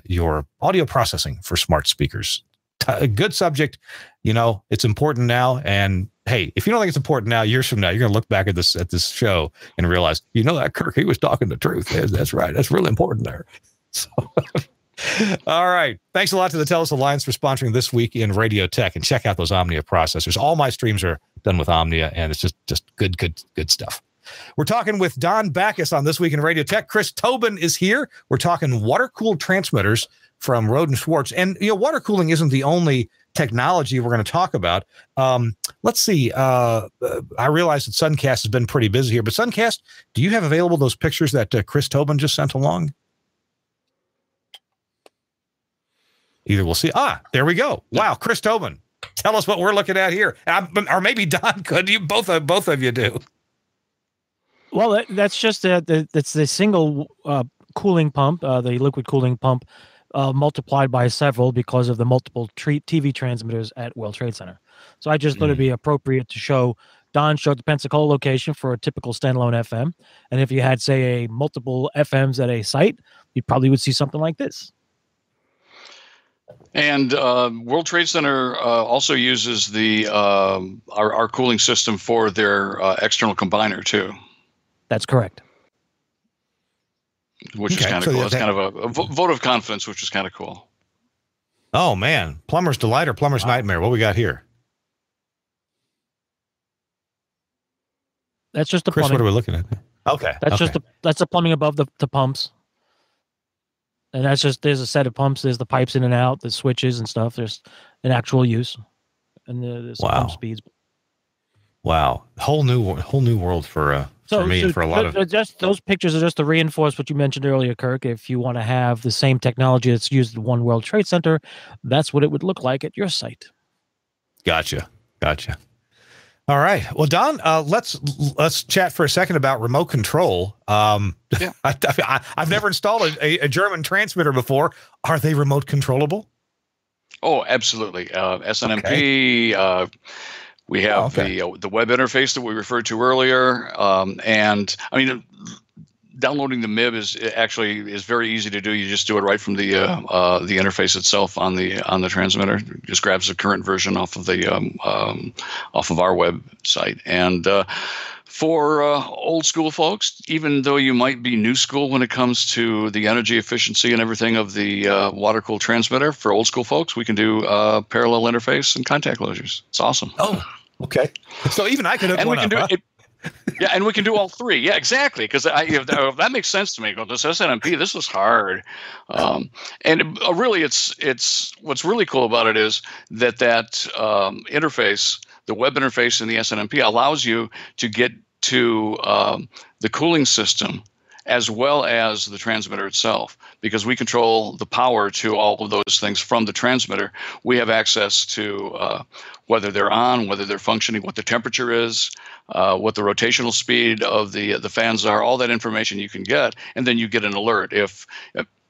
your audio processing for smart speakers. A good subject. It's important now. And hey, if you don't think it's important now, years from now, you're going to look back at this show and realize, that Kirk, he was talking the truth. That's right. That's really important there. So, all right. Thanks a lot to the Telos Alliance for sponsoring This Week in Radio Tech, and check out those Omnia processors. All my streams are done with Omnia, and it's just good stuff. We're talking with Don Backus on This Week in Radio Tech. Chris Tobin is here. We're talking water-cooled transmitters from Rohde Schwarz. And, water cooling isn't the only technology we're going to talk about. Let's see. I realize that Suncast has been pretty busy here, but Suncast, do you have available those pictures that Chris Tobin just sent along? Either we'll see. There we go. Wow, Chris Tobin. Tell us what we're looking at here. Or maybe Don could. You both of you do. Well, that's just that's the single cooling pump, the liquid cooling pump, multiplied by several because of the multiple TV transmitters at World Trade Center. So I just thought it'd be appropriate to show. Don showed the Pensacola location for a typical standalone FM, and if you had, say, a multiple FMs at a site, you probably would see something like this. And World Trade Center also uses the our cooling system for their external combiner too. That's correct. Which is kind of cool. It's kind of a vote of confidence, which is kind of cool. Oh man, plumber's delight or plumber's nightmare? What we got here? That's just the Chris, plumbing. what are we looking at? Okay, that's just the plumbing above the pumps. And that's just, there's a set of pumps. There's the pipes in and out, the switches and stuff. There's an actual use, and there's pump speeds. Wow, whole new world for me and for a lot of. Just those pictures are just to reinforce what you mentioned earlier, Kirk. If you want to have the same technology that's used at One World Trade Center, that's what it would look like at your site. Gotcha. All right. Well, Don, let's chat for a second about remote control. I've never installed a German transmitter before. Are they remote controllable? Oh, absolutely. SNMP. Okay. We have the web interface that we referred to earlier, and I mean, downloading the MIB is very easy to do. You just do it right from the interface itself on the transmitter. It just grabs the current version off of our website. And for old school folks, even though you might be new school when it comes to the energy efficiency and everything of the water cooled transmitter, for old school folks, we can do parallel interface and contact closures. It's awesome. Oh, okay. So even I can hook one up. Yeah, and we can do all three. Yeah, exactly. Because if that makes sense to me. Go, this SNMP, this is hard. And really, it's what's really cool about it is that interface, the web interface in the SNMP, allows you to get to the cooling system as well as the transmitter itself, because we control the power to all of those things from the transmitter. We have access to whether they're on, whether they're functioning, what the temperature is, what the rotational speed of the fans are, all that information you can get, and then you get an alert. If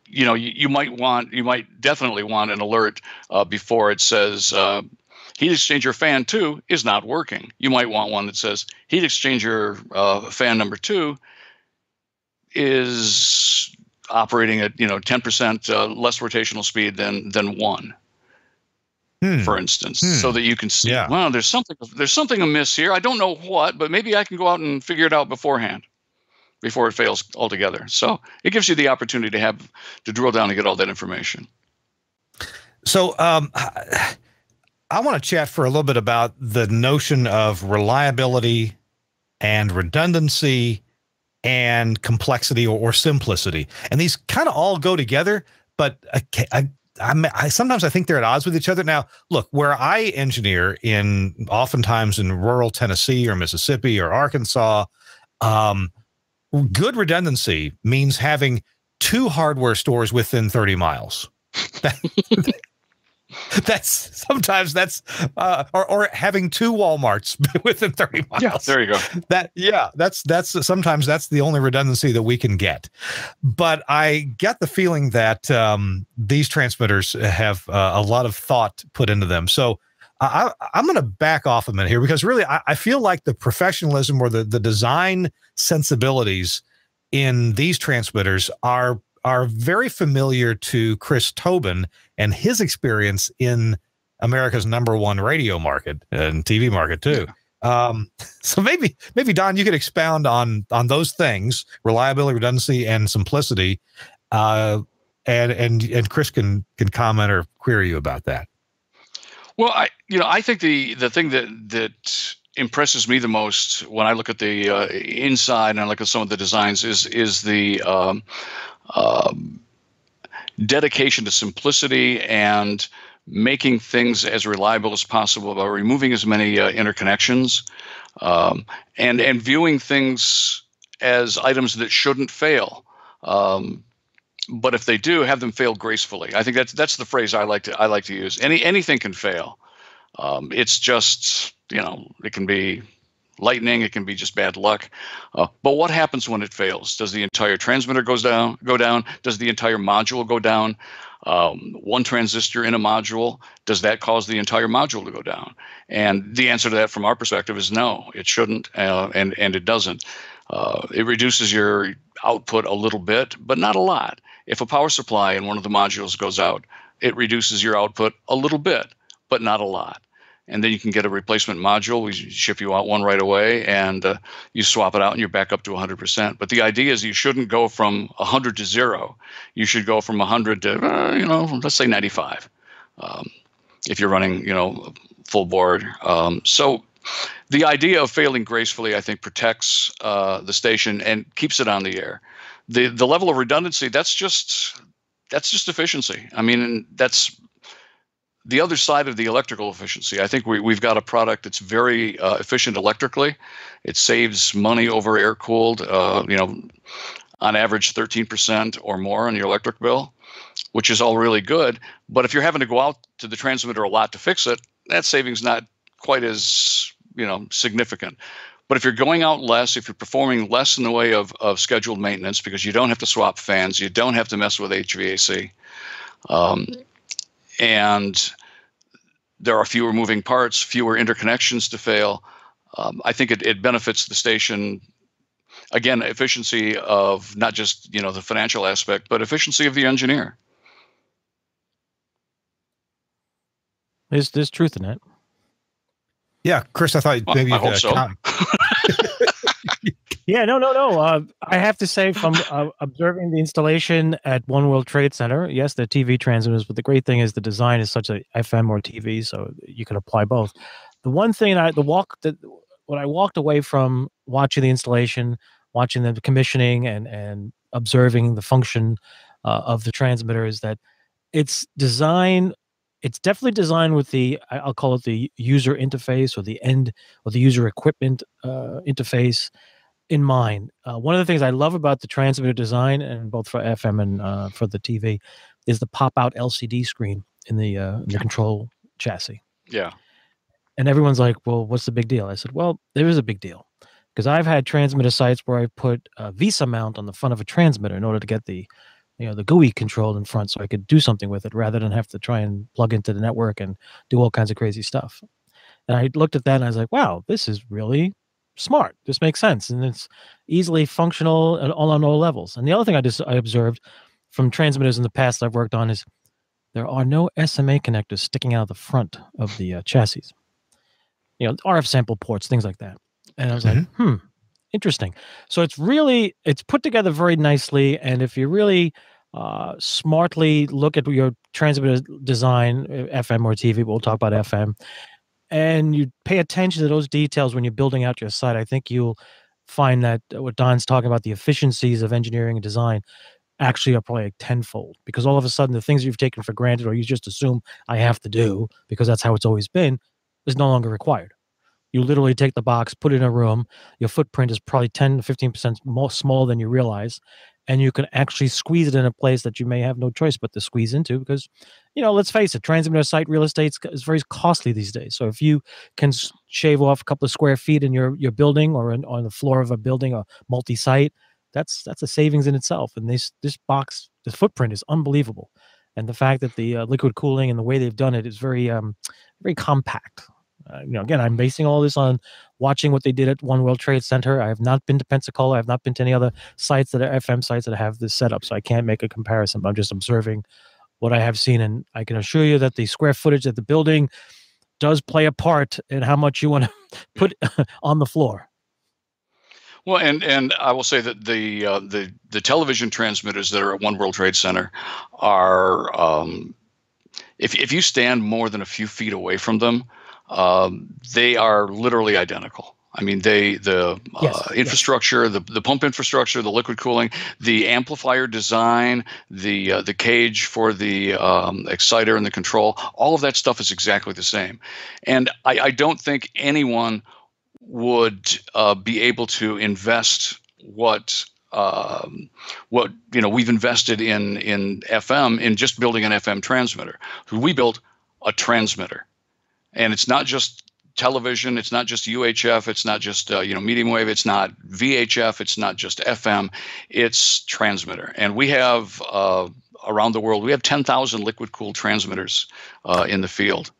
you might definitely want an alert before it says heat exchanger fan 2 is not working. You might want one that says heat exchanger fan number 2 is operating at 10% less rotational speed than 1, for instance, so that you can see, wow, there's something amiss here. I don't know what, but maybe I can go out and figure it out beforehand, before it fails altogether. So it gives you the opportunity to drill down and get all that information. So I want to chat for a little bit about the notion of reliability and redundancy and complexity or simplicity. And these kind of all go together, but I sometimes I think they're at odds with each other. Now, look, where I engineer oftentimes in rural Tennessee or Mississippi or Arkansas, good redundancy means having 2 hardware stores within 30 miles. That's or having 2 Walmarts within 30 miles. Yeah, there you go. That's sometimes that's the only redundancy that we can get. But I get the feeling that these transmitters have a lot of thought put into them. So I'm going to back off a minute here, because really I feel like the professionalism or the design sensibilities in these transmitters are very familiar to Chris Tobin and his experience in America's #1 radio market and TV market too. So maybe Don, you could expound on those things: reliability, redundancy, and simplicity. And Chris can comment or query you about that. Well, I think the thing that impresses me the most when I look at the inside and I look at some of the designs is the dedication to simplicity and making things as reliable as possible by removing as many interconnections, and viewing things as items that shouldn't fail. But if they do, have them fail gracefully. I think that's the phrase I like to use. Anything can fail. It's just, it can be lightning, it can be just bad luck. But what happens when it fails? Does the entire transmitter go down? Does the entire module go down? One transistor in a module, does that cause the entire module to go down? And the answer to that from our perspective is no, it shouldn't, and it doesn't. It reduces your output a little bit, but not a lot. If a power supply in one of the modules goes out, it reduces your output a little bit, but not a lot. And then you can get a replacement module. We ship you out one right away, and you swap it out and you're back up to 100%. But the idea is you shouldn't go from 100 to 0. You should go from 100 to, let's say 95, if you're running, full board. So the idea of failing gracefully, I think, protects the station and keeps it on the air. The level of redundancy, that's just efficiency. I mean, that's the other side of the electrical efficiency. I think we've got a product that's very efficient electrically. It saves money over air-cooled, on average 13% or more on your electric bill, which is all really good. But if you're having to go out to the transmitter a lot to fix it, that saving's not quite as significant. But if you're going out less, if you're performing less in the way of scheduled maintenance, because you don't have to swap fans, you don't have to mess with HVAC, and there are fewer moving parts, fewer interconnections to fail, I think it benefits the station. Again, efficiency of not just the financial aspect, but efficiency of the engineer. There's truth in that. Yeah, Chris, I thought maybe I hope so. Yeah, no. I have to say, from observing the installation at One World Trade Center, yes, they're TV transmitters, but the great thing is the design is such a FM or TV, so you can apply both. The one thing what I walked away from watching the installation, watching the commissioning, and observing the function of the transmitter is that it's design. It's definitely designed with I'll call it the user interface, or the user equipment interface in mind. One of the things I love about the transmitter design, and both for FM and for the TV, is the pop-out LCD screen in the control chassis. Yeah. And everyone's like, well, what's the big deal? I said, well, there is a big deal, because I've had transmitter sites where I put a VESA mount on the front of a transmitter in order to get the GUI controlled in front, so I could do something with it rather than have to try and plug into the network and do all kinds of crazy stuff. And I looked at that and I was like, wow, this is really smart. This makes sense. And it's easily functional on all levels. And the other thing I observed from transmitters in the past I've worked on is there are no SMA connectors sticking out of the front of the chassis. RF sample ports, things like that. And I was like, interesting. So it's put together very nicely. And if you really smartly look at your transmitter design, FM or TV, we'll talk about FM, and you pay attention to those details when you're building out your site, I think you'll find that what Don's talking about, the efficiencies of engineering and design, actually are probably like tenfold, because all of a sudden the things you've taken for granted, or you just assume I have to do because that's how it's always been, is no longer required. You literally take the box, put it in a room. Your footprint is probably 10 to 15% more smaller than you realize. And you can actually squeeze it in a place that you may have no choice but to squeeze into, because, let's face it, transmitter site real estate is very costly these days. So if you can shave off a couple of square feet in your building, or on the floor of a building, or multi-site, that's a savings in itself. And this box, the footprint is unbelievable. And the fact that the liquid cooling and the way they've done it is very, very compact. Again, I'm basing all this on watching what they did at One World Trade Center. I have not been to Pensacola. I have not been to any other sites that are FM sites that have this setup, so I can't make a comparison. But I'm just observing what I have seen, and I can assure you that the square footage of the building does play a part in how much you want to put on the floor. Well, and I will say that the television transmitters that are at One World Trade Center are, if you stand more than a few feet away from them, they are literally identical. I mean, the Yes, infrastructure, the pump infrastructure, the liquid cooling, the amplifier design, the cage for the exciter and the control, all of that stuff is exactly the same. And I don't think anyone would be able to invest what we've invested in FM, in just building an FM transmitter. We built a transmitter, and it's not just television, it's not just UHF, it's not just medium wave, it's not VHF, it's not just FM, it's transmitter. And we have around the world, we have 10,000 liquid cooled transmitters in the field.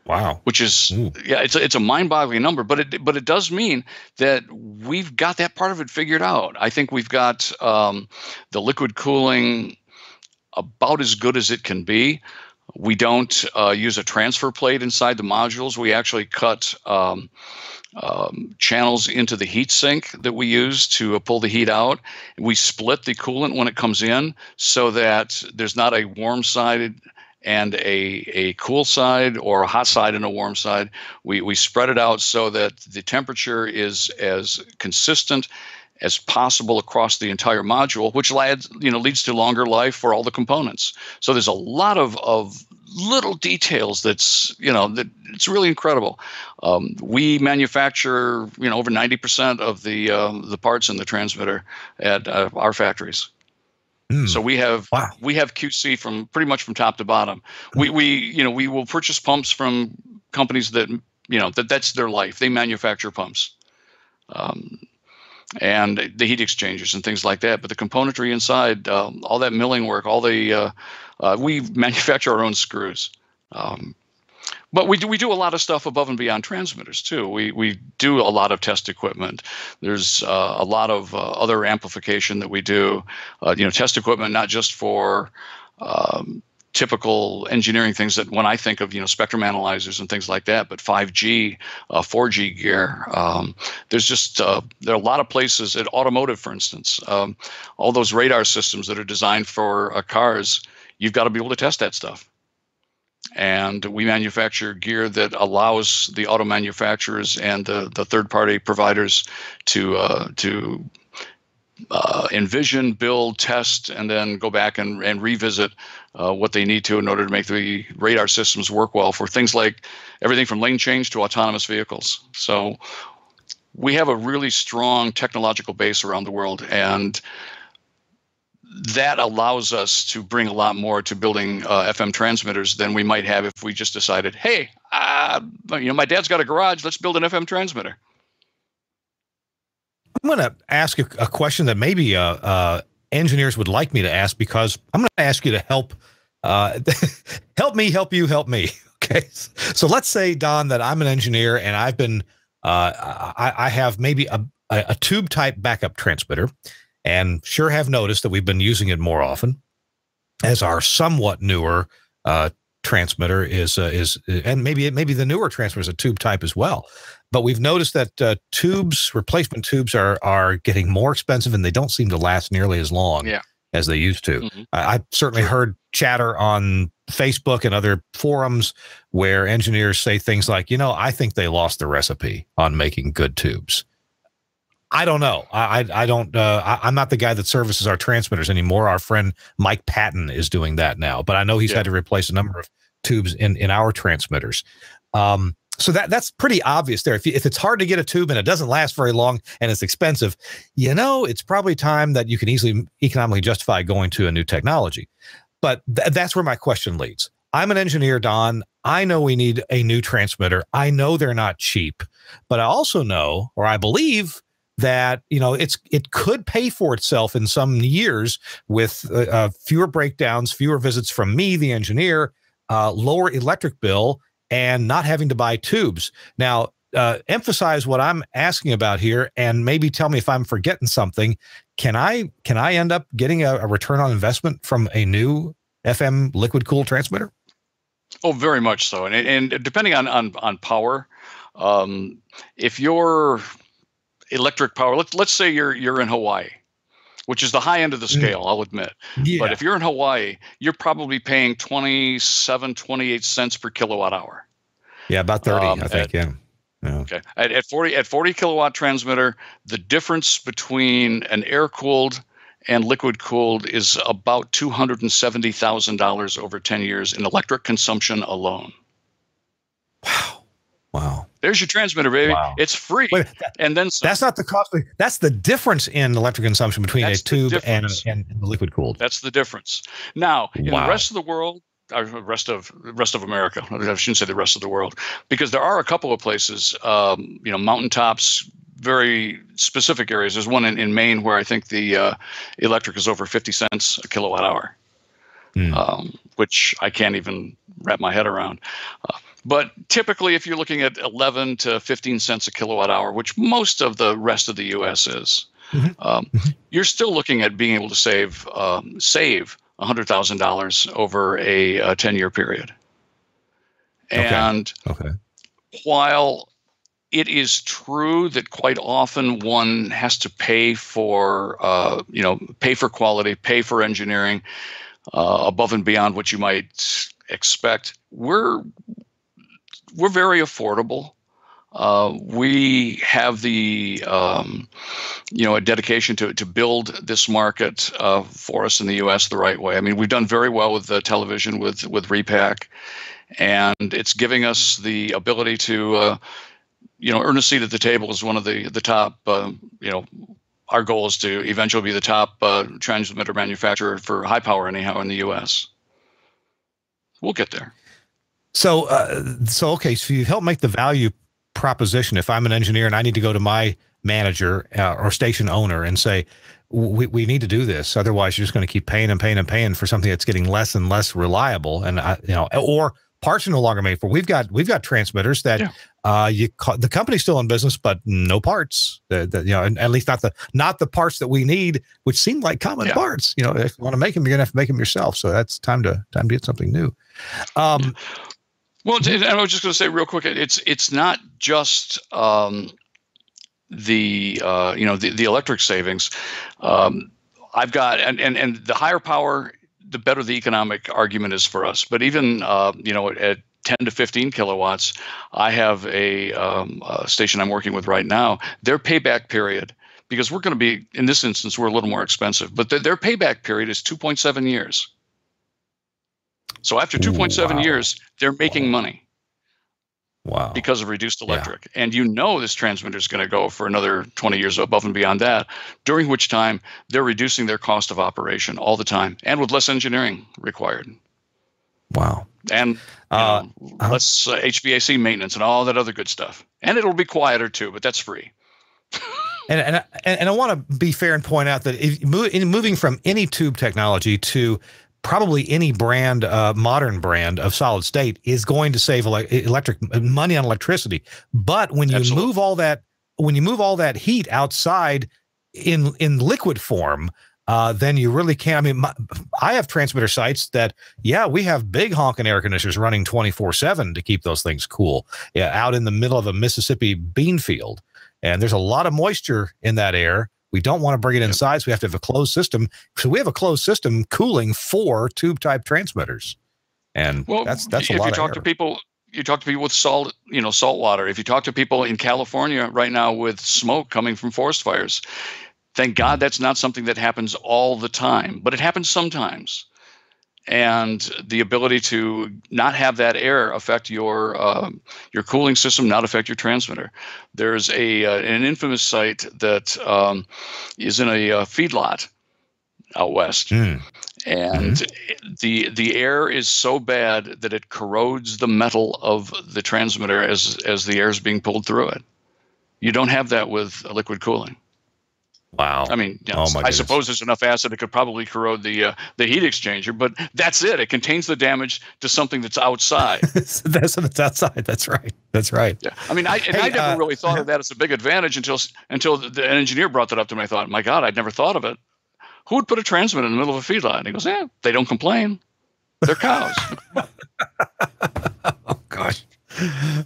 Wow. Which is it's a mind-boggling number, but it does mean that we've got that part of it figured out. I think we've got the liquid cooling about as good as it can be. We don't use a transfer plate inside the modules. We actually cut channels into the heat sink that we use to pull the heat out. We split the coolant when it comes in so that there's not a warm side and a cool side, or a hot side and a warm side. We spread it out so that the temperature is as consistent as possible across the entire module, which leads to longer life for all the components. So there's a lot of little details that it's really incredible. We manufacture over 90% of the parts in the transmitter at our factories. So we have QC from pretty much from top to bottom. We will purchase pumps from companies that that's their life. They manufacture pumps. And the heat exchangers and things like that. But the componentry inside, all that milling work, we manufacture our own screws. But we do a lot of stuff above and beyond transmitters too. We do a lot of test equipment. There's a lot of other amplification that we do. Test equipment not just for typical engineering things that when I think of spectrum analyzers and things like that, but 5G, 4G gear. There's just there are a lot of places at automotive, for instance, all those radar systems that are designed for cars. You've got to be able to test that stuff. And we manufacture gear that allows the auto manufacturers and the third-party providers to envision, build, test, and then go back and revisit what they need to in order to make the radar systems work well for things like everything from lane change to autonomous vehicles. So we have a really strong technological base around the world, and that allows us to bring a lot more to building FM transmitters than we might have if we just decided, hey, my dad's got a garage, let's build an FM transmitter. I'm going to ask a question that maybe engineers would like me to ask, because I'm going to ask you to help help me, help you, help me. Okay. So let's say, Don, that I'm an engineer and I've been I have maybe a tube type backup transmitter, and sure have noticed that we've been using it more often as our somewhat newer transmitter is and maybe the newer transmitter is a tube type as well. But we've noticed that replacement tubes are getting more expensive, and they don't seem to last nearly as long as they used to. Mm-hmm. I've certainly heard chatter on Facebook and other forums where engineers say things like, I think they lost the recipe on making good tubes. I don't know. I don't. I'm not the guy that services our transmitters anymore. Our friend Mike Patton is doing that now, but I know he's had to replace a number of tubes in our transmitters. So that's pretty obvious there. If it's hard to get a tube and it doesn't last very long and it's expensive, it's probably time that you can easily economically justify going to a new technology. But that's where my question leads. I'm an engineer, Don. I know we need a new transmitter. I know they're not cheap, but I also know, or I believe, that it could pay for itself in some years with fewer breakdowns, fewer visits from me, the engineer, lower electric bill, and not having to buy tubes. Now, emphasize what I'm asking about here, and maybe tell me if I'm forgetting something. Can I end up getting a return on investment from a new FM liquid cooled transmitter? Oh, very much so. And depending on power, if you're electric power, let's say you're in Hawaii, which is the high end of the scale, I'll admit. Yeah. But if you're in Hawaii, you're probably paying 28 cents per kilowatt hour. Yeah, about 30, I think. Yeah. Okay. At 40 kilowatt transmitter, the difference between an air cooled and liquid cooled is about $270,000 over 10 years in electric consumption alone. Wow. There's your transmitter, baby. Wow. It's free. Wait, and then some. That's not the cost. That's the difference in electric consumption between a tube and the liquid cooled. That's the difference. Now, in the rest of the world, or rest of America, I shouldn't say the rest of the world, because there are a couple of places, mountaintops, very specific areas. There's one in Maine where I think the electric is over 50 cents a kilowatt hour, which I can't even wrap my head around. But typically, if you're looking at 11 to 15 cents a kilowatt hour, which most of the rest of the U.S. is, you're still looking at being able to save $100,000 over a 10-year period. And while it is true that quite often one has to pay for quality, pay for engineering above and beyond what you might expect, we're very affordable. We have the a dedication to build this market for us in the U.S. the right way. I mean, we've done very well with the television with Repack, and it's giving us the ability to earn a seat at the table as one of the top. Our goal is to eventually be the top transmitter manufacturer for high power anyhow in the U.S. We'll get there. So you help make the value proposition. If I'm an engineer and I need to go to my manager or station owner and say, we need to do this, otherwise you're just going to keep paying and paying and paying for something that's getting less and less reliable, and or parts are no longer made for. We've got transmitters that the company's still in business, but no parts. And at least not the parts that we need, which seem like common parts. If you want to make them, you're gonna have to make them yourself. So that's time to get something new. Well, and I was just going to say real quick, it's not just the electric savings. I've got and the higher power, the better the economic argument is for us. But even at 10 to 15 kilowatts, I have a station I'm working with right now. Their payback period, because we're going to be, in this instance, we're a little more expensive, but their payback period is 2.7 years. So after 2.7 years, they're making money. Wow. Because of reduced electric. Yeah. And this transmitter is going to go for another 20 years above and beyond that, during which time they're reducing their cost of operation all the time and with less engineering required. Wow. And less HVAC maintenance and all that other good stuff. And it'll be quieter too, but that's free. And I want to be fair and point out that in moving from any tube technology to probably any brand, modern brand of solid state is going to save electric money on electricity. But when you move all that heat outside in liquid form, then you really can't. I mean, I have transmitter sites that, we have big honking air conditioners running 24/7 to keep those things cool. Out in the middle of a Mississippi bean field, and there's a lot of moisture in that air. We don't want to bring it inside, so we have to have a closed system. So we have a closed system cooling for tube type transmitters, and that's a lot of air. You talk to people with salt water. If you talk to people in California right now with smoke coming from forest fires, thank God that's not something that happens all the time, but it happens sometimes. And the ability to not have that air affect your cooling system, not affect your transmitter. There's an infamous site that is in a feedlot out west, and the air is so bad that it corrodes the metal of the transmitter as the air is being pulled through it. You don't have that with liquid cooling. Wow. I mean, I suppose there's enough acid it could probably corrode the heat exchanger, but that's it. It contains the damage to something that's outside. That's outside. That's right. That's right. Yeah. I mean, I never really thought of that as a big advantage until the engineer brought that up to me. I thought, my God, I'd never thought of it. Who would put a transmitter in the middle of a feedlot? And he goes, they don't complain. They're cows. Oh, gosh.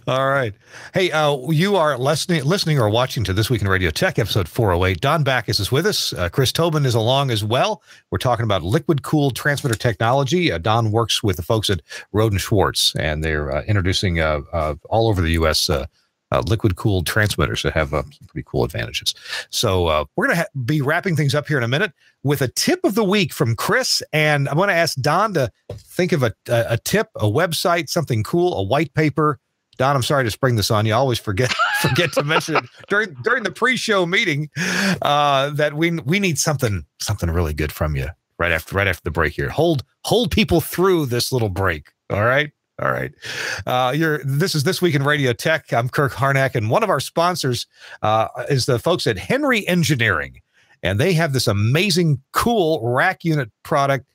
All right. Hey, you are listening or watching to This Week in Radio Tech, episode 408. Don Backus is with us. Chris Tobin is along as well. We're talking about liquid-cooled transmitter technology. Don works with the folks at Rohde Schwarz, and they're introducing all over the U.S. Liquid-cooled transmitters that have some pretty cool advantages. So we're going to be wrapping things up here in a minute with a tip of the week from Chris, and I'm going to ask Don to think of a tip, a website, something cool, a white paper. Don, I'm sorry to spring this on you. I always forget to mention it during the pre-show meeting that we need something really good from you right after the break here. Hold people through this little break. All right. This is This Week in Radio Tech. I'm Kirk Harnack, and one of our sponsors is the folks at Henry Engineering, and they have this amazing, cool rack unit product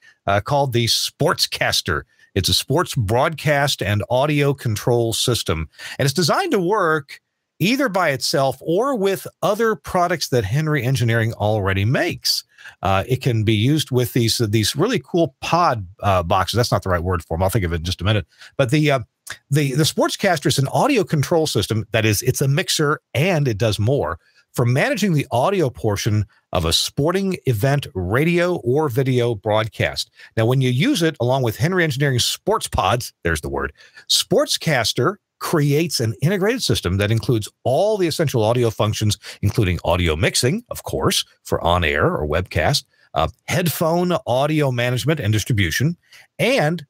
called the Sportscaster. It's a sports broadcast and audio control system, and it's designed to work either by itself or with other products that Henry Engineering already makes. It can be used with these really cool pod boxes. That's not the right word for them. I'll think of it in just a minute. But the Sportscaster is an audio control system that it's a mixer, and it does more for managing the audio portion of a sporting event radio or video broadcast. Now, when you use it along with Henry Engineering Sports Pods, there's the word, Sportscaster creates an integrated system that includes all the essential audio functions, including audio mixing, of course, for on-air or webcast, headphone audio management and distribution, and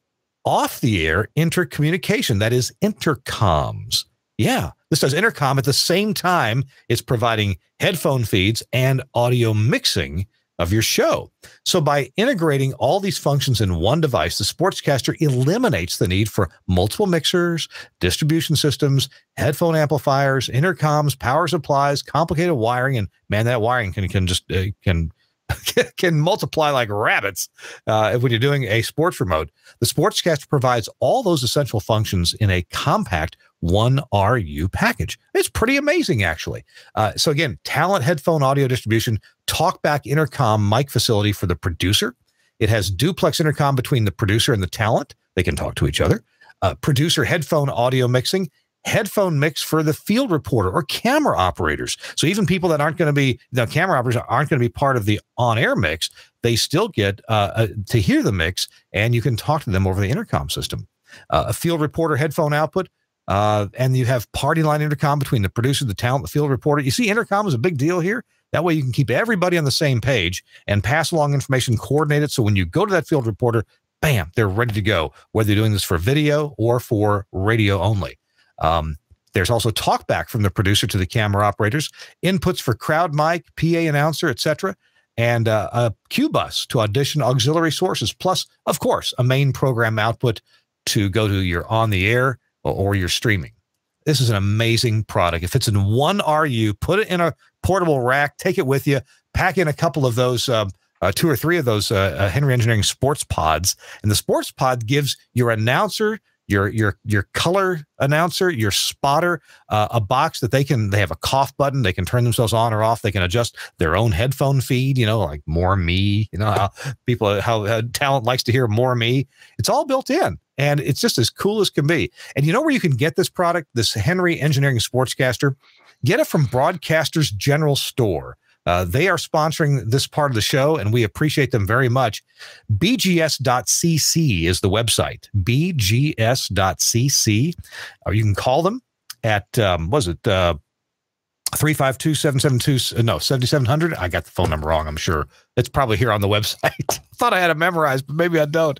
off-the-air intercommunication, that is intercoms. Yeah, this does intercom at the same time it's providing headphone feeds and audio mixing of your show. So by integrating all these functions in one device, the Sportscaster eliminates the need for multiple mixers, distribution systems, headphone amplifiers, intercoms, power supplies, complicated wiring, and man, that wiring can multiply like rabbits when you're doing a sports remote. The Sportscaster provides all those essential functions in a compact 1RU package. It's pretty amazing, actually. So again, talent headphone audio distribution, talkback intercom mic facility for the producer. It has duplex intercom between the producer and the talent. They can talk to each other. Producer headphone audio mixing, headphone mix for the field reporter or camera operators. So even people that aren't going to be, the camera operators aren't going to be part of the on-air mix, they still get to hear the mix, and you can talk to them over the intercom system. A field reporter headphone output, and you have party line intercom between the producer, the talent, the field reporter. You see, intercom is a big deal here. That way you can keep everybody on the same page and pass along information coordinated. So when you go to that field reporter, bam, they're ready to go, whether you're doing this for video or for radio only. There's also talkback from the producer to the camera operators, inputs for crowd mic, PA announcer, etc., and a Q bus to audition auxiliary sources, plus, of course, a main program output to go to your on-the-air or your streaming. This is an amazing product. If it's in 1RU, put it in a portable rack, take it with you, pack in a couple of those, 2 or 3 of those Henry Engineering sports pods, and the sports pod gives your announcer, your color announcer, your spotter, a box that they have a cough button. They can turn themselves on or off. They can adjust their own headphone feed, like more me, how talent likes to hear more me. It's all built in, and it's just as cool as can be. And you know where you can get this product, this Henry Engineering Sportscaster? Get it from Broadcasters General Store. They are sponsoring this part of the show, and we appreciate them very much. BGS.cc is the website, BGS.cc. Or you can call them at, 352-772, 7700. I got the phone number wrong, I'm sure. It's probably here on the website. Thought I had it memorized, but maybe I don't.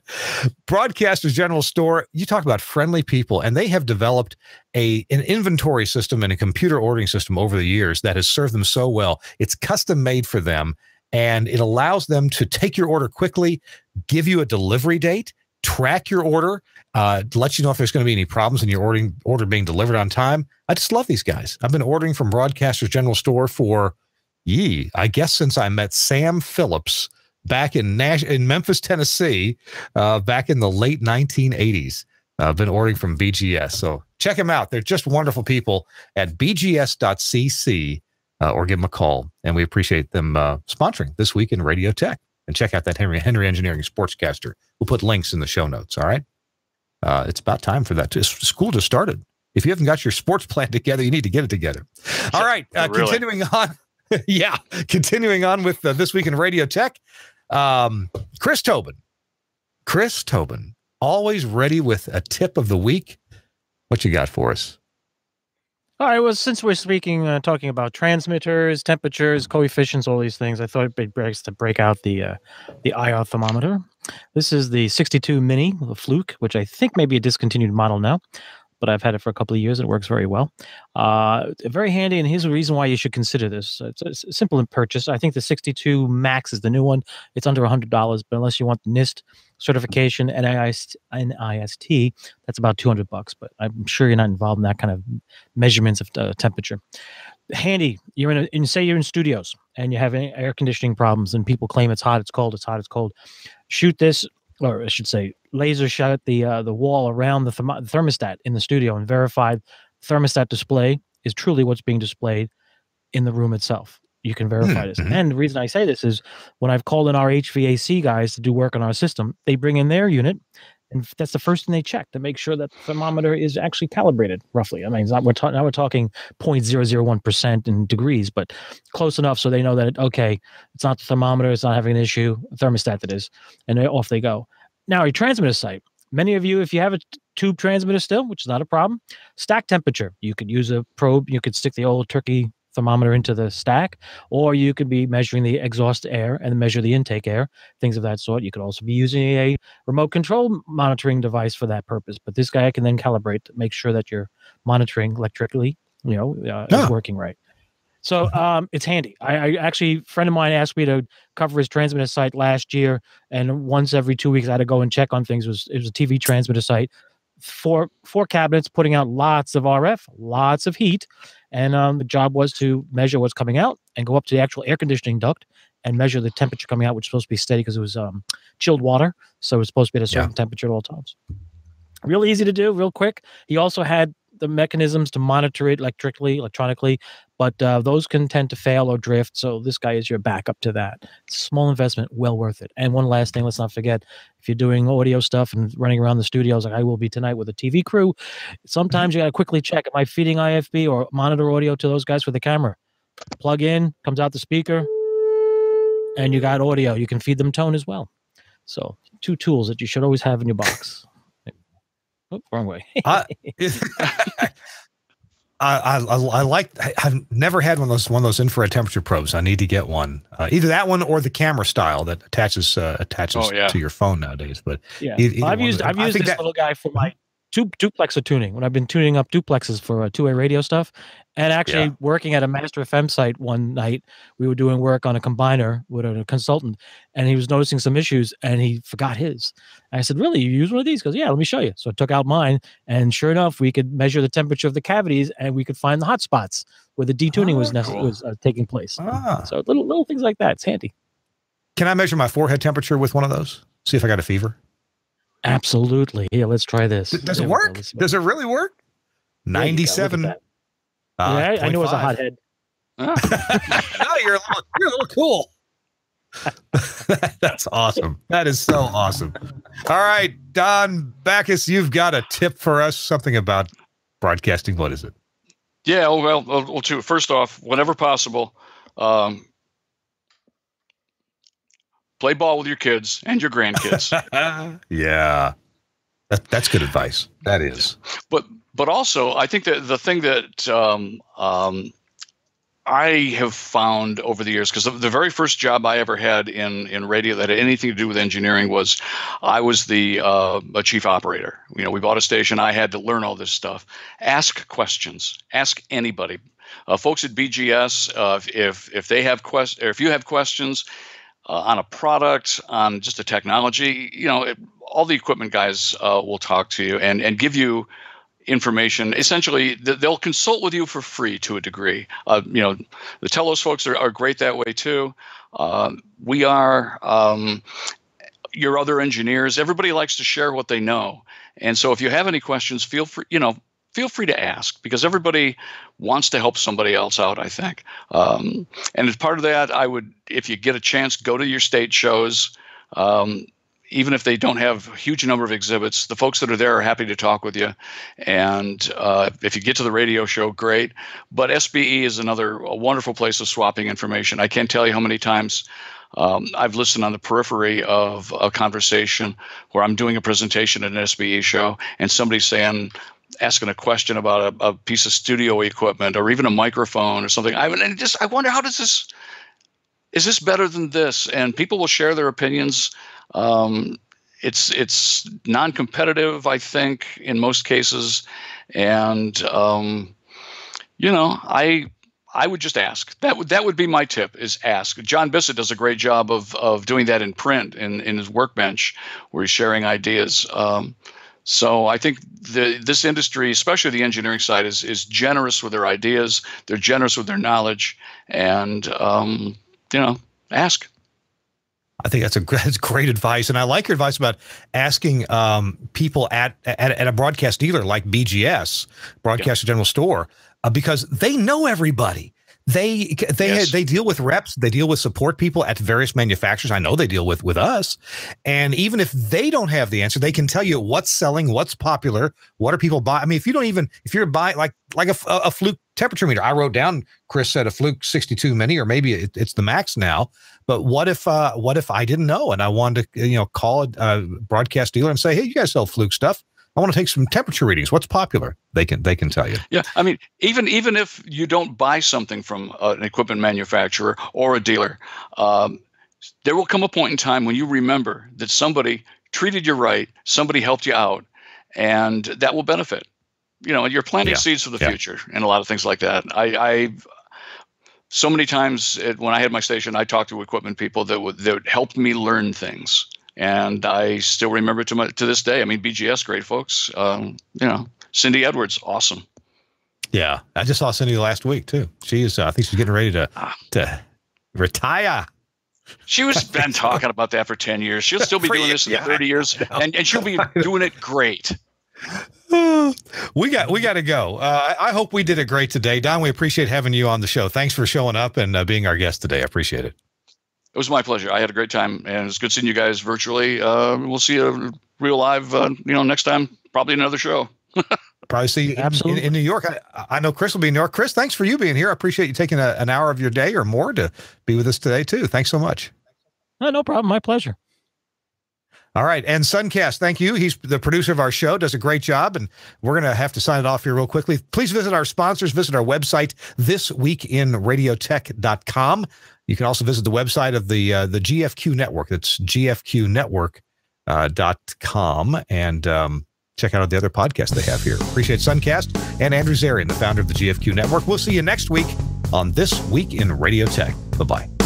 Broadcasters General Store, you talk about friendly people, and they have developed an inventory system and a computer ordering system over the years that has served them so well. It's custom made for them, and it allows them to take your order quickly, give you a delivery date, track your order, let you know if there's going to be any problems in your order being delivered on time. I just love these guys. I've been ordering from Broadcasters General Store for, I guess since I met Sam Phillips back in Memphis, Tennessee, back in the late 1980s. I've been ordering from BGS. So check them out. They're just wonderful people at bgs.cc, or give them a call. And we appreciate them sponsoring This Week in Radio Tech. And check out that Henry Engineering Sportscaster. We'll put links in the show notes, all right? It's about time for that. School just started. If you haven't got your sports plan together, you need to get it together. All right, Really? continuing on. Yeah, continuing on with This Week in Radio Tech. Chris Tobin, always ready with a tip of the week. What you got for us? All right. Well, since we're talking about transmitters, temperatures, coefficients, all these things, I thought it'd be best to break out the IR thermometer. This is the 62 Mini, the Fluke, which I think may be a discontinued model now, but I've had it for a couple of years. It works very well. Very handy, and here's the reason why you should consider this. It's a simple in purchase. I think the 62 Max is the new one. It's under $100, but unless you want the NIST certification, NIST, that's about $200. But I'm sure you're not involved in that kind of measurements of temperature. Handy. Say you're in studios and you have air conditioning problems, and people claim it's hot, it's cold, it's hot, it's cold. Shoot this, or I should say, laser shot the wall around the thermostat in the studio and verify the thermostat display is truly what's being displayed in the room itself. You can verify this. And the reason I say this is when I've called in our HVAC guys to do work on our system, they bring in their unit, and that's the first thing they check to make sure that the thermometer is actually calibrated roughly. I mean, it's not, we're talking 0.001% in degrees, but close enough so they know that, it's not the thermometer, it's not having an issue, thermostat it is, and off they go. Now, a transmitter site. Many of you, if you have a tube transmitter still, which is not a problem, stack temperature. You could use a probe. You could stick the old turkey thermometer into the stack, or you could be measuring the exhaust air and measure the intake air, things of that sort. You could also be using a remote control monitoring device for that purpose. But this guy can then calibrate to make sure that you're monitoring electrically, is working right. So it's handy. I actually, a friend of mine asked me to cover his transmitter site last year, and once every 2 weeks I had to go and check on things. It was a TV transmitter site, four cabinets putting out lots of RF, lots of heat, and the job was to measure what's coming out and go up to the actual air conditioning duct and measure the temperature coming out, which is supposed to be steady because it was chilled water, so it was supposed to be at a certain temperature at all times. Real easy to do, real quick. He also had the mechanisms to monitor it electronically, but those can tend to fail or drift. So this guy is your backup to that. It's a small investment, well worth it. And one last thing, let's not forget, if you're doing audio stuff and running around the studios like I will be tonight with a TV crew, sometimes you got to quickly check, am I feeding IFB or monitor audio to those guys for the camera? Plug in, comes out the speaker, and you got audio. You can feed them tone as well. So 2 tools that you should always have in your box. Oh, wrong way. I've never had one of those infrared temperature probes. I need to get one. Either that one or the camera style that attaches to your phone nowadays. But I've used this little guy for my duplexer tuning when I've been tuning up duplexes for two-way radio stuff. And actually working at a Master FM site one night, we were doing work on a combiner with a consultant, and he was noticing some issues, and he forgot his. And I said, "Really, you use one of these?" He goes, "Yeah, let me show you." So I took out mine, and sure enough, we could measure the temperature of the cavities, and we could find the hot spots where the detuning was taking place. So little things like that. It's handy. Can I measure my forehead temperature with one of those? See if I got a fever? Absolutely. Here, let's try this. Does it work? Does it really work? 97. I knew it was a hothead. No, you're a little cool. That's awesome. That is so awesome. All right, Don Backus, you've got a tip for us, something about broadcasting. What is it? Yeah, well, first off, whenever possible, play ball with your kids and your grandkids. Yeah, that's good advice. That is. But also, I think that the thing that I have found over the years, because the very first job I ever had in radio that had anything to do with engineering was I was a chief operator. We bought a station. I had to learn all this stuff. Ask questions. Ask anybody. Folks at BGS, if they have questions, or if you have questions on a product, on just a technology, all the equipment guys will talk to you and give you information. Essentially, they'll consult with you for free to a degree. The Telos folks are great that way too. We are your other engineers. Everybody likes to share what they know, and so if you have any questions, feel free to ask, because everybody wants to help somebody else out, I think. And as part of that, I would, if you get a chance, go to your state shows. even if they don't have a huge number of exhibits, the folks that are there are happy to talk with you. And if you get to the radio show, great. But SBE is a wonderful place of swapping information. I can't tell you how many times I've listened on the periphery of a conversation where I'm doing a presentation at an SBE show and somebody's asking a question about a piece of studio equipment or even a microphone or something. I wonder, is this better than this? And people will share their opinions. It's non-competitive, I think, in most cases. And, I would just ask. That would be my tip, is ask. John Bissett does a great job of doing that in print in his workbench where he's sharing ideas. So I think this industry, especially the engineering side, is generous with their ideas. They're generous with their knowledge, and ask. I think that's great advice, and I like your advice about asking people at a broadcast dealer like BGS, Broadcaster General Store, because they know everybody. They deal with reps, they deal with support people at various manufacturers. I know they deal with us. And even if they don't have the answer, they can tell you what's selling, what's popular, what are people buying. I mean, if you're buying like a Fluke temperature meter, I wrote down, Chris said a Fluke 62 mini, or maybe it's the Max now. But what if I didn't know and I wanted to, call a broadcast dealer and say, hey, you guys sell Fluke stuff. I want to take some temperature readings. What's popular? They can tell you. Yeah, I mean, even if you don't buy something from an equipment manufacturer or a dealer, there will come a point in time when you remember that somebody treated you right, somebody helped you out, and that will benefit. And you're planting seeds for the future and a lot of things like that. I so many times when I had my station, I talked to equipment people that helped me learn things. And I still remember to this day. I mean, BGS, great folks. Cindy Edwards, awesome. Yeah, I just saw Cindy last week too. She is. I think she's getting ready to retire. She was been talking about that for 10 years. She'll still be doing this in 30 years, and she'll be doing it great. We got to go. I hope we did it great today, Don. We appreciate having you on the show. Thanks for showing up and being our guest today. I appreciate it. It was my pleasure. I had a great time, and it's good seeing you guys virtually. We'll see you real live, next time, probably another show. Probably see you in New York. I know Chris will be in New York. Chris, thanks for you being here. I appreciate you taking an hour of your day or more to be with us today, too. Thanks so much. No problem. My pleasure. All right. And Suncast, thank you. He's the producer of our show, does a great job. And we're going to have to sign it off here real quickly. Please visit our sponsors, visit our website, thisweekinradiotech.com. You can also visit the website of the GFQ Network. That's gfqnetwork.com. And check out the other podcasts they have here. Appreciate Suncast and Andrew Zarian, the founder of the GFQ Network. We'll see you next week on This Week in Radio Tech. Bye-bye.